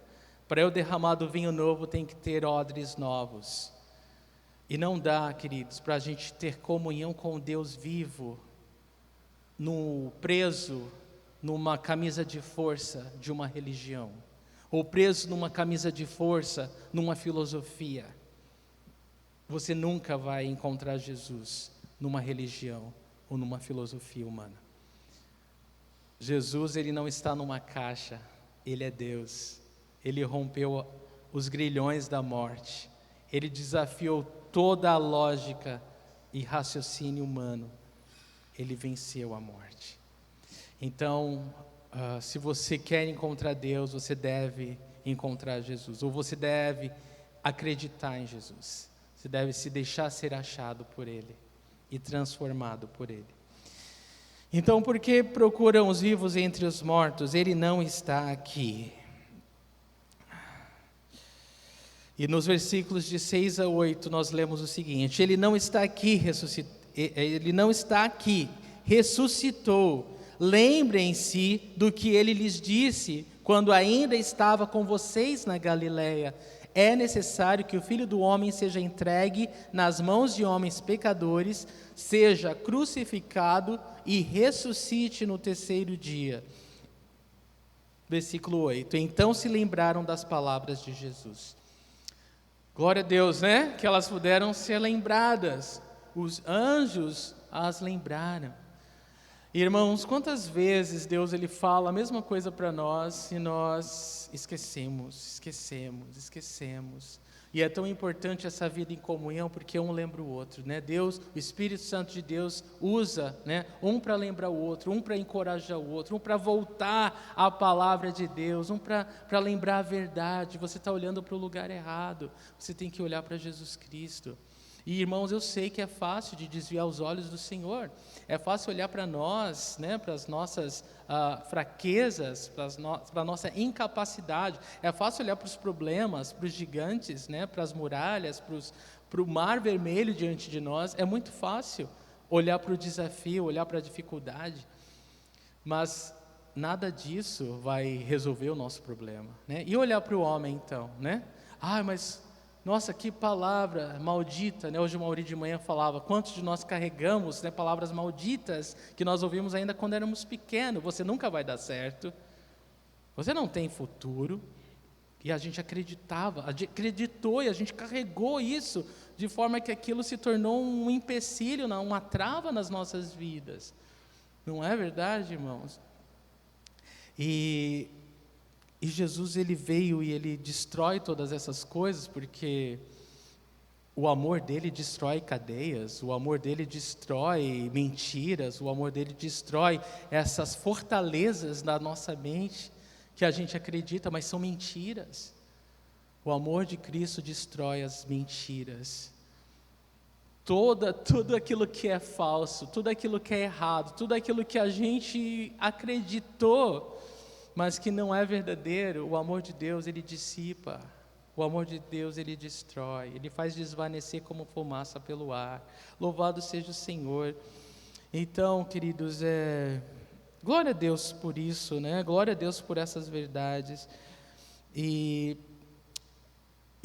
Para eu derramar do vinho novo, tem que ter odres novos. E não dá, queridos, para a gente ter comunhão com o Deus vivo, preso numa camisa de força de uma religião, ou preso numa camisa de força numa filosofia. Você nunca vai encontrar Jesus numa religião ou numa filosofia humana. Jesus, Ele não está numa caixa, Ele é Deus. Ele rompeu os grilhões da morte, Ele desafiou toda a lógica e raciocínio humano, Ele venceu a morte. Então, se você quer encontrar Deus, você deve encontrar Jesus, ou você deve acreditar em Jesus, você deve se deixar ser achado por Ele e transformado por Ele. Então, por que procuram os vivos entre os mortos? Ele não está aqui. E nos versículos de 6 a 8 nós lemos o seguinte: Ele não está aqui, ressuscitou. Lembrem-se do que Ele lhes disse quando ainda estava com vocês na Galileia. É necessário que o Filho do Homem seja entregue nas mãos de homens pecadores, seja crucificado e ressuscite no terceiro dia. Versículo 8. Então se lembraram das palavras de Jesus. Glória a Deus, né? Que elas puderam ser lembradas. Os anjos as lembraram. Irmãos, quantas vezes Deus ele fala a mesma coisa para nós e nós esquecemos. E é tão importante essa vida em comunhão, porque um lembra o outro, né? Deus, o Espírito Santo de Deus usa, né, um para lembrar o outro, um para encorajar o outro, um para voltar à palavra de Deus, um para lembrar a verdade. Você está olhando para o lugar errado, você tem que olhar para Jesus Cristo. E, irmãos, eu sei que é fácil de desviar os olhos do Senhor. É fácil olhar para nós, né, para as nossas fraquezas, para a nossa incapacidade. É fácil olhar para os problemas, para os gigantes, né, para as muralhas, para o mar vermelho diante de nós. É muito fácil olhar para o desafio, olhar para a dificuldade. Mas nada disso vai resolver o nosso problema, né? E olhar para o homem, então, né? Mas... nossa, que palavra maldita, né? Hoje o Mauri de manhã falava, quantos de nós carregamos, né, palavras malditas que nós ouvimos ainda quando éramos pequenos. Você nunca vai dar certo, você não tem futuro. E a gente acreditou e a gente carregou isso de forma que aquilo se tornou um empecilho, uma trava nas nossas vidas. Não é verdade, irmãos? E Jesus, ele veio e ele destrói todas essas coisas, porque o amor dele destrói cadeias, o amor dele destrói mentiras, o amor dele destrói essas fortalezas da nossa mente, que a gente acredita, mas são mentiras. O amor de Cristo destrói as mentiras. Tudo aquilo que é falso, tudo aquilo que é errado, tudo aquilo que a gente acreditou, mas que não é verdadeiro, o amor de Deus, ele dissipa, o amor de Deus, ele destrói, ele faz desvanecer como fumaça pelo ar. Louvado seja o Senhor. Então, queridos, glória a Deus por isso, né? Glória a Deus por essas verdades, e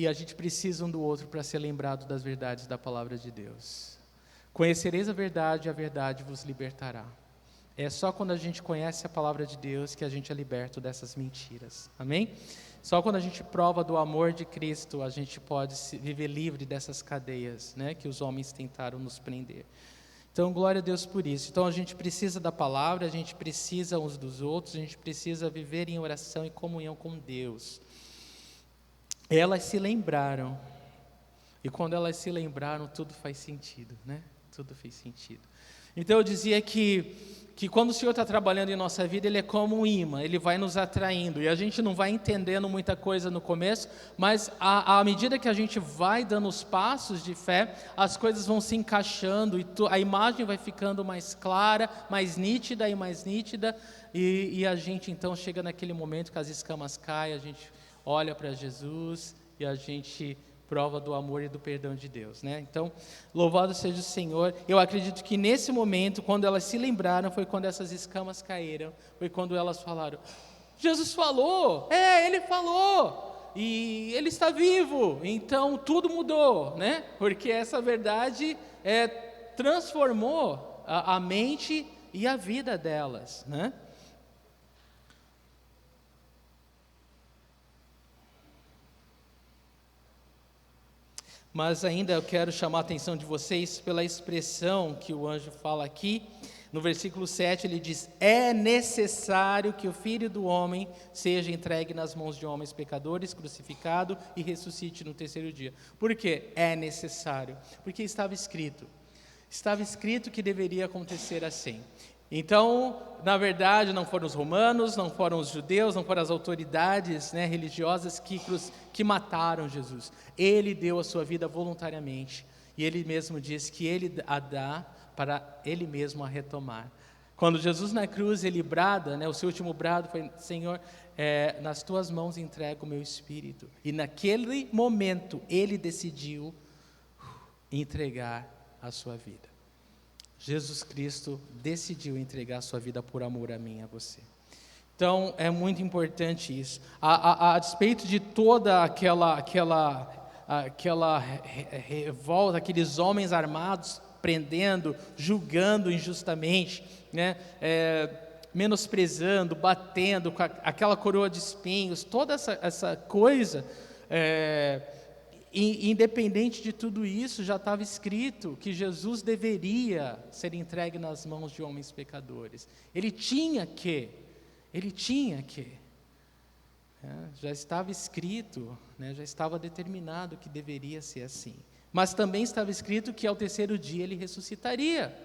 a gente precisa um do outro para ser lembrado das verdades da palavra de Deus. Conhecereis a verdade vos libertará. É só quando a gente conhece a palavra de Deus que a gente é liberto dessas mentiras, amém? Só quando a gente prova do amor de Cristo, a gente pode viver livre dessas cadeias, né, que os homens tentaram nos prender. Então, glória a Deus por isso. Então, a gente precisa da palavra, a gente precisa uns dos outros, a gente precisa viver em oração e comunhão com Deus. Elas se lembraram, e quando elas se lembraram, tudo faz sentido, né? Tudo fez sentido. Então eu dizia que quando o Senhor está trabalhando em nossa vida, Ele é como um imã, Ele vai nos atraindo, e a gente não vai entendendo muita coisa no começo, mas à medida que a gente vai dando os passos de fé, as coisas vão se encaixando, e a imagem vai ficando mais clara, mais nítida, e a gente então chega naquele momento que as escamas caem, a gente olha para Jesus, e a gente prova do amor e do perdão de Deus, né? Então, louvado seja o Senhor. Eu acredito que nesse momento, quando elas se lembraram, foi quando essas escamas caíram, foi quando elas falaram, Jesus falou, Ele falou, e Ele está vivo, então tudo mudou, né? Porque essa verdade transformou a mente e a vida delas, né? Mas ainda eu quero chamar a atenção de vocês pela expressão que o anjo fala aqui. No versículo 7 ele diz, é necessário que o Filho do Homem seja entregue nas mãos de homens pecadores, crucificado e ressuscite no terceiro dia. Por que é necessário? Porque estava escrito que deveria acontecer assim. Então, na verdade, não foram os romanos, não foram os judeus, não foram as autoridades, né, religiosas que mataram Jesus. Ele deu a sua vida voluntariamente, e Ele mesmo disse que Ele a dá para Ele mesmo a retomar. Quando Jesus na cruz, Ele brada, né, o seu último brado foi, Senhor, nas Tuas mãos entrego o meu espírito. E naquele momento, Ele decidiu entregar a sua vida. Jesus Cristo decidiu entregar a sua vida por amor a mim e a você. Então, é muito importante isso. A despeito de toda aquela revolta, aqueles homens armados prendendo, julgando injustamente, né? Menosprezando, batendo, com aquela coroa de espinhos, toda essa coisa... independente de tudo isso, já estava escrito que Jesus deveria ser entregue nas mãos de homens pecadores. Ele tinha que, já estava escrito, né, já estava determinado que deveria ser assim. Mas também estava escrito que ao terceiro dia ele ressuscitaria.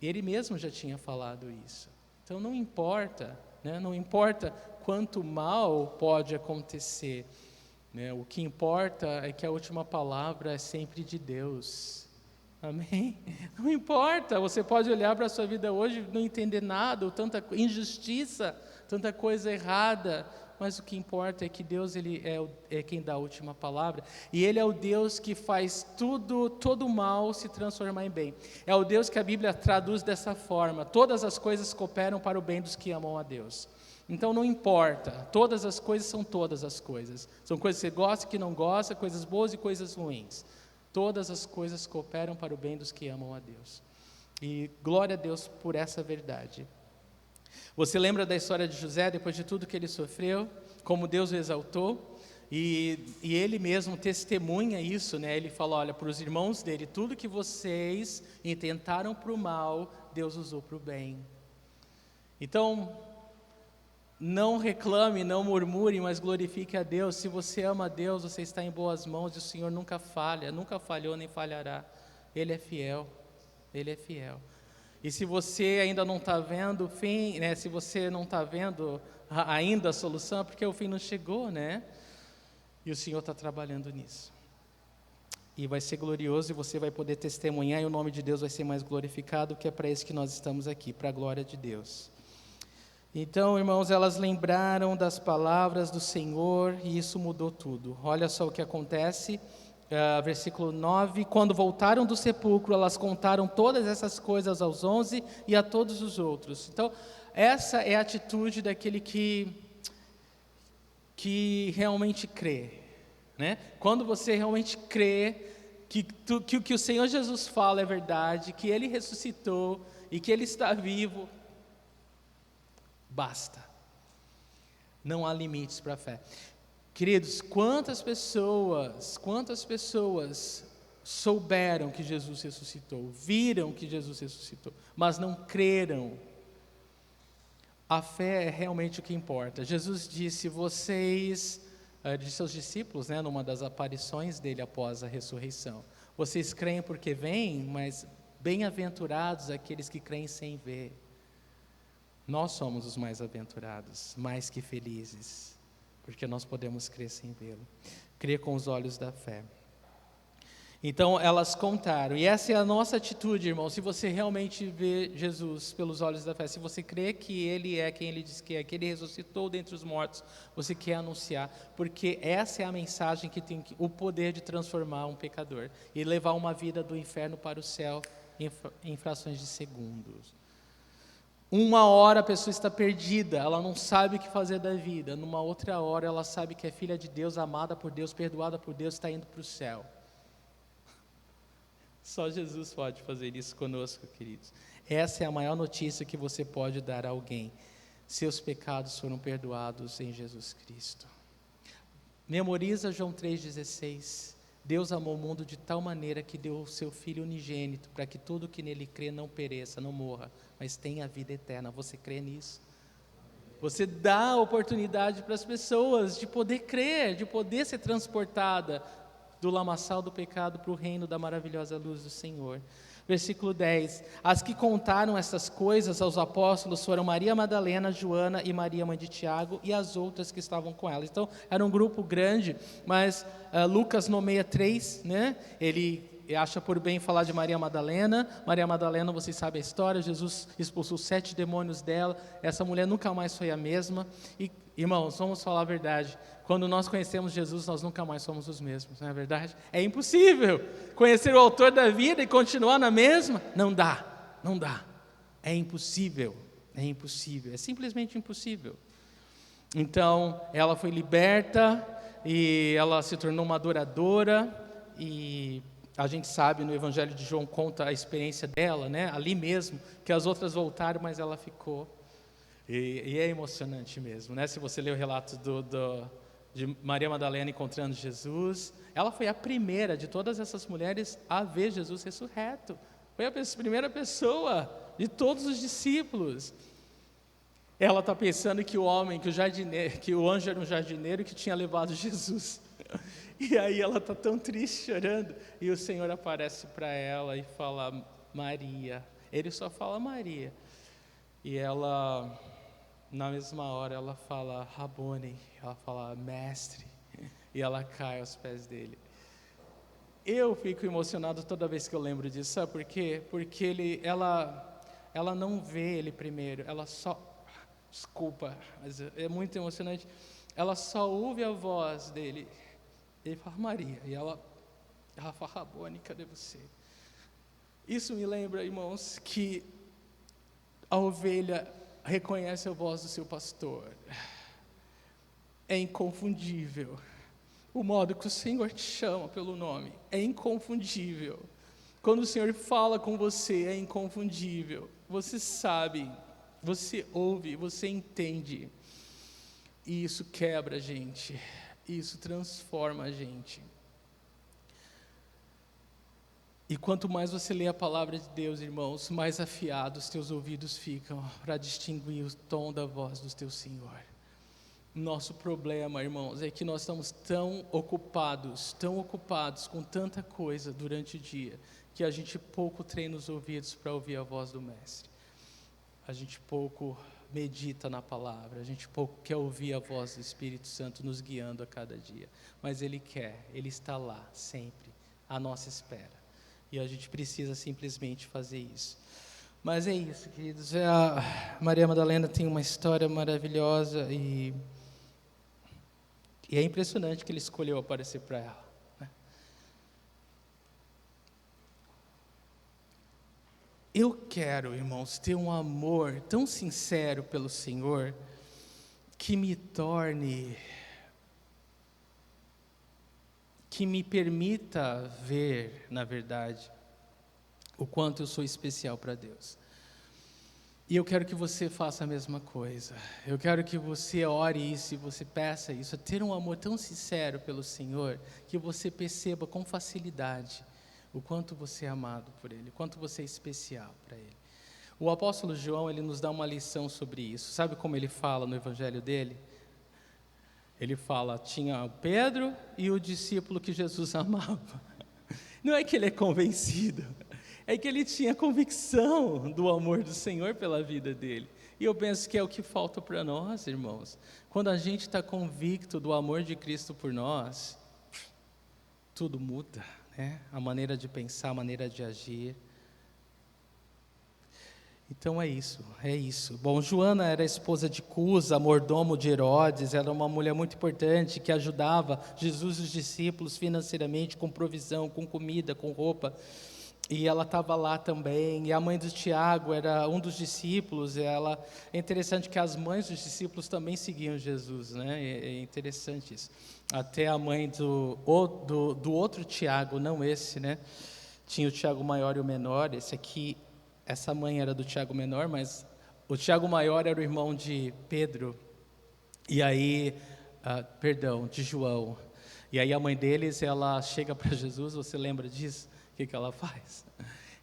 Ele mesmo já tinha falado isso. Então não importa, né, não importa quanto mal pode acontecer, né? O que importa é que a última palavra é sempre de Deus. Amém? Não importa, você pode olhar para a sua vida hoje e não entender nada, ou tanta injustiça, tanta coisa errada, mas o que importa é que Deus ele é quem dá a última palavra, e Ele é o Deus que faz todo o mal se transformar em bem. É o Deus que a Bíblia traduz dessa forma: todas as coisas cooperam para o bem dos que amam a Deus. Então não importa, todas as coisas são todas as coisas. São coisas que você gosta e que não gosta, coisas boas e coisas ruins. Todas as coisas cooperam para o bem dos que amam a Deus. E glória a Deus por essa verdade. Você lembra da história de José, depois de tudo que ele sofreu, como Deus o exaltou? E ele mesmo testemunha isso, né? Ele fala, olha, para os irmãos dele, tudo que vocês intentaram para o mal, Deus usou para o bem. Então, não reclame, não murmure, mas glorifique a Deus. Se você ama a Deus, você está em boas mãos, e o Senhor nunca falha, nunca falhou nem falhará. Ele é fiel, Ele é fiel. E se você ainda não está vendo o fim, né, se você não está vendo ainda a solução, é porque o fim não chegou, né? E o Senhor está trabalhando nisso. E vai ser glorioso, e você vai poder testemunhar, e o nome de Deus vai ser mais glorificado, que é para isso que nós estamos aqui, para a glória de Deus. Então, irmãos, elas lembraram das palavras do Senhor, e isso mudou tudo. Olha só o que acontece. Versículo 9, quando voltaram do sepulcro, elas contaram todas essas coisas aos 11 e a todos os outros. Então, essa é a atitude daquele que realmente crê, né? Quando você realmente crê que o que o Senhor Jesus fala é verdade, que Ele ressuscitou e que Ele está vivo, basta. Não há limites para a fé. Queridos, quantas pessoas souberam que Jesus ressuscitou, viram que Jesus ressuscitou, mas não creram. A fé é realmente o que importa. Jesus disse, de seus discípulos, né, numa das aparições dele após a ressurreição, vocês creem porque veem, mas bem-aventurados aqueles que creem sem ver. Nós somos os mais aventurados, mais que felizes, porque nós podemos crer sem vê-lo, crer com os olhos da fé. Então elas contaram, e essa é a nossa atitude, irmão. Se você realmente vê Jesus pelos olhos da fé, se você crê que Ele é quem Ele diz que Ele ressuscitou dentre os mortos, você quer anunciar, porque essa é a mensagem que tem o poder de transformar um pecador e levar uma vida do inferno para o céu em frações de segundos. Uma hora a pessoa está perdida, ela não sabe o que fazer da vida. Numa outra hora ela sabe que é filha de Deus, amada por Deus, perdoada por Deus, está indo para o céu. Só Jesus pode fazer isso conosco, queridos. Essa é a maior notícia que você pode dar a alguém. Seus pecados foram perdoados em Jesus Cristo. Memoriza João 3,16. Deus amou o mundo de tal maneira que deu o seu Filho unigênito, para que todo que nele crê não pereça, não morra, mas tenha a vida eterna. Você crê nisso? Você dá a oportunidade para as pessoas de poder crer, de poder ser transportada do lamaçal do pecado para o reino da maravilhosa luz do Senhor. Versículo 10, as que contaram essas coisas aos apóstolos foram Maria Madalena, Joana e Maria, mãe de Tiago, e as outras que estavam com ela. Então, era um grupo grande, mas Lucas nomeia 3, né? Ele acha por bem falar de Maria Madalena. Maria Madalena, vocês sabem a história, Jesus expulsou 7 demônios dela, essa mulher nunca mais foi a mesma. E, irmãos, vamos falar a verdade, quando nós conhecemos Jesus, nós nunca mais somos os mesmos, não é verdade? É impossível conhecer o autor da vida e continuar na mesma. Não dá, é impossível, é simplesmente impossível. Então, ela foi liberta e ela se tornou uma adoradora, e a gente sabe, no Evangelho de João conta a experiência dela, né? Ali mesmo, que as outras voltaram, mas ela ficou. E é emocionante mesmo, né? Se você ler o relato de Maria Madalena encontrando Jesus, ela foi a primeira de todas essas mulheres a ver Jesus ressurreto. Foi a primeira pessoa de todos os discípulos. Ela está pensando que o anjo era um jardineiro que tinha levado Jesus. E aí ela está tão triste, chorando, e o Senhor aparece para ela e fala, Maria. Ele só fala Maria. E ela, na mesma hora, ela fala Rabone, ela fala mestre. e ela cai aos pés dele. Eu fico emocionado toda vez que eu lembro disso, sabe por quê? Porque ela não vê ele primeiro, ela só, desculpa, mas é muito emocionante, ela só ouve a voz dele, ele fala, Maria, e ela fala, Rabone, cadê você? Isso me lembra, irmãos, que a ovelha reconhece a voz do seu pastor, é inconfundível. O modo que o Senhor te chama pelo nome é inconfundível. Quando o Senhor fala com você, é inconfundível. Você sabe, você ouve, você entende. E isso quebra a gente, isso transforma a gente. E quanto mais você lê a palavra de Deus, irmãos, mais afiados teus ouvidos ficam para distinguir o tom da voz do teu Senhor. Nosso problema, irmãos, é que nós estamos tão ocupados com tanta coisa durante o dia, que a gente pouco treina os ouvidos para ouvir a voz do Mestre. A gente pouco medita na palavra, a gente pouco quer ouvir a voz do Espírito Santo nos guiando a cada dia. Mas Ele quer, Ele está lá sempre, à nossa espera. E a gente precisa simplesmente fazer isso. Mas é isso, queridos. A Maria Madalena tem uma história maravilhosa e é impressionante que Ele escolheu aparecer para ela, né? Eu quero, irmãos, ter um amor tão sincero pelo Senhor que me permita ver, na verdade, o quanto eu sou especial para Deus. E eu quero que você faça a mesma coisa. Eu quero que você ore isso e você peça isso, ter um amor tão sincero pelo Senhor, que você perceba com facilidade o quanto você é amado por Ele, o quanto você é especial para Ele. O apóstolo João, ele nos dá uma lição sobre isso. Sabe como ele fala no evangelho dele? Ele fala, tinha o Pedro e o discípulo que Jesus amava. Não é que ele é convencido, é que ele tinha convicção do amor do Senhor pela vida dele. E eu penso que é o que falta para nós, irmãos. Quando a gente está convicto do amor de Cristo por nós, tudo muda, né? A maneira de pensar, a maneira de agir. Então é isso. Bom, Joana era esposa de Cusa, mordomo de Herodes, era uma mulher muito importante que ajudava Jesus e os discípulos financeiramente, com provisão, com comida, com roupa. E ela estava lá também, e a mãe do Tiago era um dos discípulos. É interessante que as mães dos discípulos também seguiam Jesus, né? É interessante isso. Até a mãe do outro Tiago, não esse, né? Tinha o Tiago maior e o menor. Essa mãe era do Tiago menor, mas o Tiago maior era o irmão de Pedro, e aí, de João. E aí a mãe deles, ela chega para Jesus, você lembra disso? O que ela faz?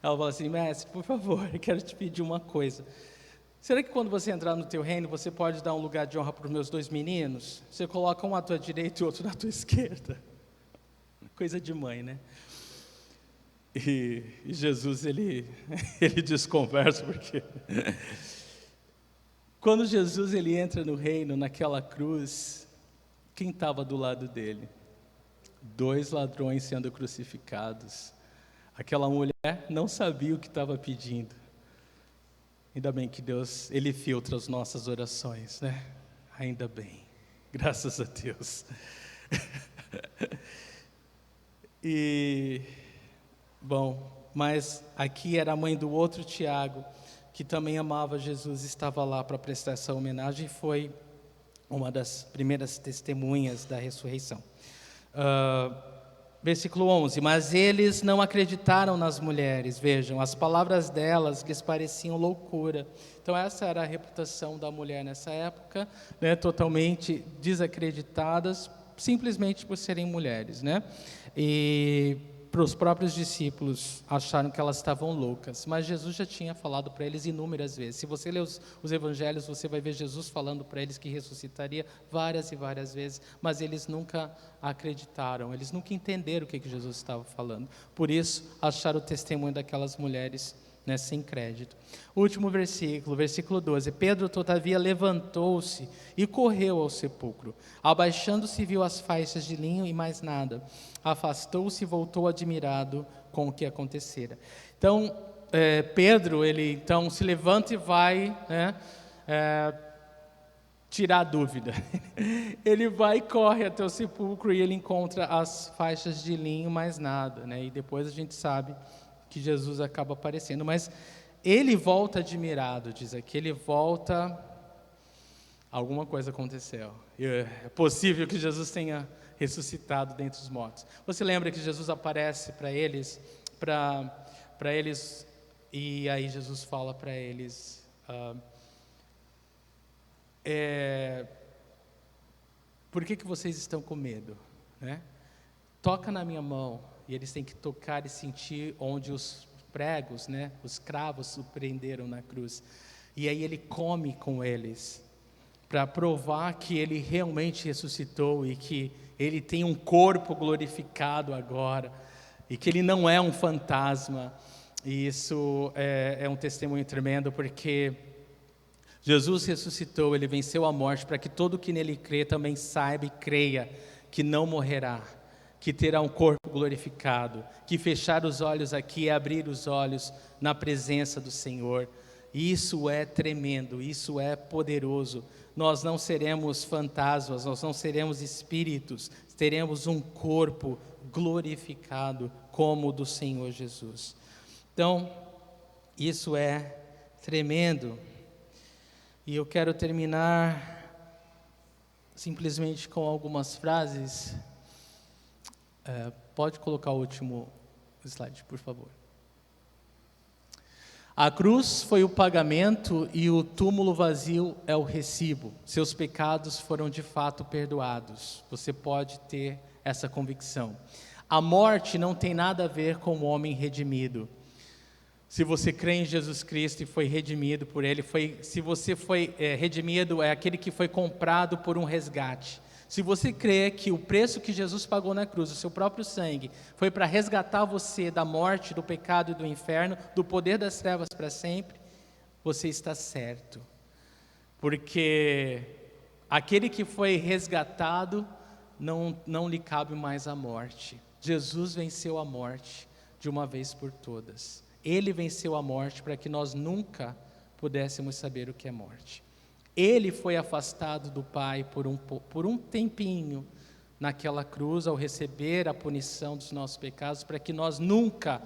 Ela fala assim, mestre, por favor, eu quero te pedir uma coisa. Será que quando você entrar no teu reino, você pode dar um lugar de honra para os meus 2 meninos? Você coloca um à tua direita e outro na tua esquerda. Coisa de mãe, né? E Jesus, ele desconversa, porque quando Jesus ele entra no reino, naquela cruz, quem estava do lado dele? 2 ladrões sendo crucificados. Aquela mulher não sabia o que estava pedindo. Ainda bem que Deus, Ele filtra as nossas orações, né? Ainda bem, graças a Deus. Mas aqui era a mãe do outro Tiago, que também amava Jesus, estava lá para prestar essa homenagem, e foi uma das primeiras testemunhas da ressurreição. Versículo 11, mas eles não acreditaram nas mulheres, vejam, as palavras delas lhes pareciam loucura. Então essa era a reputação da mulher nessa época, né, totalmente desacreditadas, simplesmente por serem mulheres, né? E para os próprios discípulos acharam que elas estavam loucas, mas Jesus já tinha falado para eles inúmeras vezes. Se você ler os evangelhos, você vai ver Jesus falando para eles que ressuscitaria várias e várias vezes, mas eles nunca acreditaram, eles nunca entenderam o que Jesus estava falando. Por isso, acharam o testemunho daquelas mulheres né, sem crédito. Último versículo, versículo 12. Pedro, todavia, levantou-se e correu ao sepulcro. Abaixando-se, viu as faixas de linho e mais nada. Afastou-se e voltou admirado com o que acontecera. Então, Pedro, ele então se levanta e vai, né, tirar a dúvida. Ele vai e corre até o sepulcro e ele encontra as faixas de linho, mais nada, né? E depois a gente sabe que Jesus acaba aparecendo. Mas ele volta admirado, diz aqui, ele volta, alguma coisa aconteceu. É possível que Jesus tenha ressuscitado dentre os mortos. Você lembra que Jesus aparece para eles, e aí Jesus fala para eles, por que vocês estão com medo, né? Toca na minha mão. E eles têm que tocar e sentir onde os pregos, né, os cravos o prenderam na cruz. E aí ele come com eles, para provar que ele realmente ressuscitou e que ele tem um corpo glorificado agora, e que ele não é um fantasma. E isso é um testemunho tremendo, porque Jesus ressuscitou, ele venceu a morte, para que todo que nele crê também saiba e creia que não morrerá, que terá um corpo glorificado, que fechar os olhos aqui é abrir os olhos na presença do Senhor. Isso é tremendo, isso é poderoso. Nós não seremos fantasmas, nós não seremos espíritos, teremos um corpo glorificado como o do Senhor Jesus. Então, isso é tremendo. E eu quero terminar simplesmente com algumas frases. Pode colocar o último slide, por favor. A cruz foi o pagamento e o túmulo vazio é o recibo. Seus pecados foram de fato perdoados. Você pode ter essa convicção. A morte não tem nada a ver com o homem redimido. Se você crê em Jesus Cristo e foi redimido por Ele, se você foi redimido, é aquele que foi comprado por um resgate. Se você crê que o preço que Jesus pagou na cruz, o seu próprio sangue, foi para resgatar você da morte, do pecado e do inferno, do poder das trevas para sempre, você está certo. Porque aquele que foi resgatado, não lhe cabe mais a morte. Jesus venceu a morte de uma vez por todas. Ele venceu a morte para que nós nunca pudéssemos saber o que é morte. Ele foi afastado do Pai por um tempinho naquela cruz, ao receber a punição dos nossos pecados, para que nós nunca,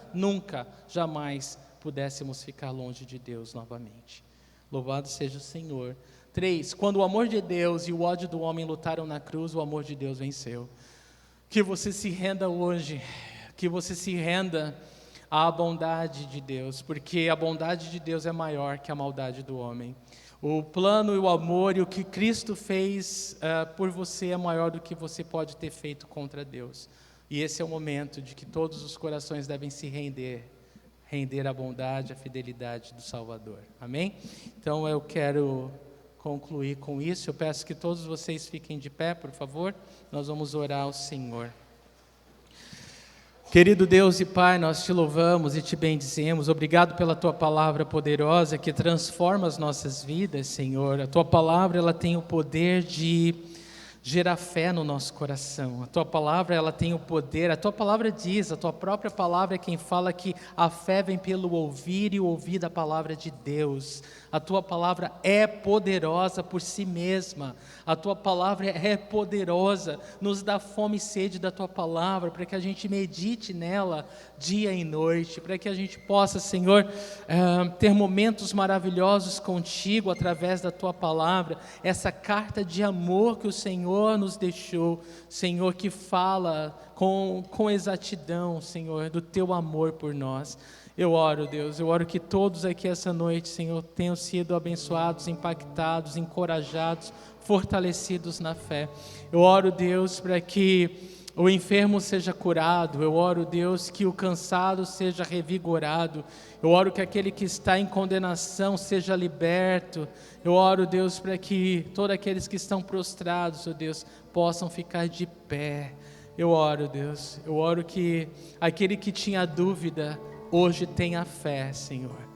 jamais pudéssemos ficar longe de Deus novamente. Louvado seja o Senhor. 3. Quando o amor de Deus e o ódio do homem lutaram na cruz, o amor de Deus venceu. Que você se renda hoje, que você se renda à bondade de Deus, porque a bondade de Deus é maior que a maldade do homem. O plano e o amor e o que Cristo fez por você é maior do que você pode ter feito contra Deus. E esse é o momento de que todos os corações devem se render à bondade, à fidelidade do Salvador. Amém? Então eu quero concluir com isso. Eu peço que todos vocês fiquem de pé, por favor. Nós vamos orar ao Senhor. Querido Deus e Pai, nós te louvamos e te bendizemos. Obrigado pela Tua palavra poderosa que transforma as nossas vidas, Senhor. A Tua palavra, ela tem o poder de gerar fé no nosso coração. A Tua palavra, ela tem o poder, a Tua palavra diz, a Tua própria palavra é quem fala que a fé vem pelo ouvir e ouvir da palavra de Deus. A Tua palavra é poderosa por si mesma. A Tua palavra é poderosa, nos dá fome e sede da Tua palavra, para que a gente medite nela dia e noite, para que a gente possa, Senhor, ter momentos maravilhosos contigo através da Tua palavra, essa carta de amor que o Senhor nos deixou, Senhor, que fala com exatidão, Senhor, do Teu amor por nós. Eu oro, Deus, eu oro que todos aqui essa noite, Senhor, tenham sido abençoados, impactados, encorajados, fortalecidos na fé. Eu oro, Deus, para que o enfermo seja curado. Eu oro, Deus, que o cansado seja revigorado. Eu oro que aquele que está em condenação seja liberto. Eu oro, Deus, para que todos aqueles que estão prostrados, ó Deus, possam ficar de pé. Eu oro, Deus, eu oro que aquele que tinha dúvida, hoje tenha fé, Senhor.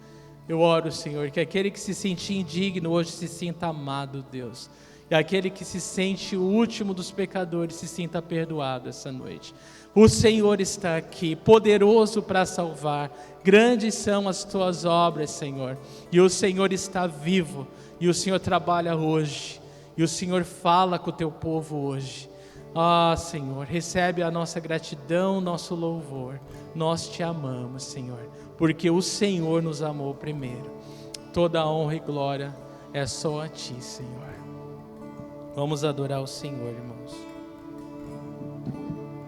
Eu oro, Senhor, que aquele que se sentir indigno hoje se sinta amado, Deus. E aquele que se sente o último dos pecadores se sinta perdoado essa noite. O Senhor está aqui, poderoso para salvar. Grandes são as tuas obras, Senhor. E o Senhor está vivo. E o Senhor trabalha hoje. E o Senhor fala com o teu povo hoje. Senhor, recebe a nossa gratidão, nosso louvor. Nós te amamos, Senhor, porque o Senhor nos amou primeiro. Toda a honra e glória é só a ti, Senhor. Vamos adorar o Senhor, irmãos.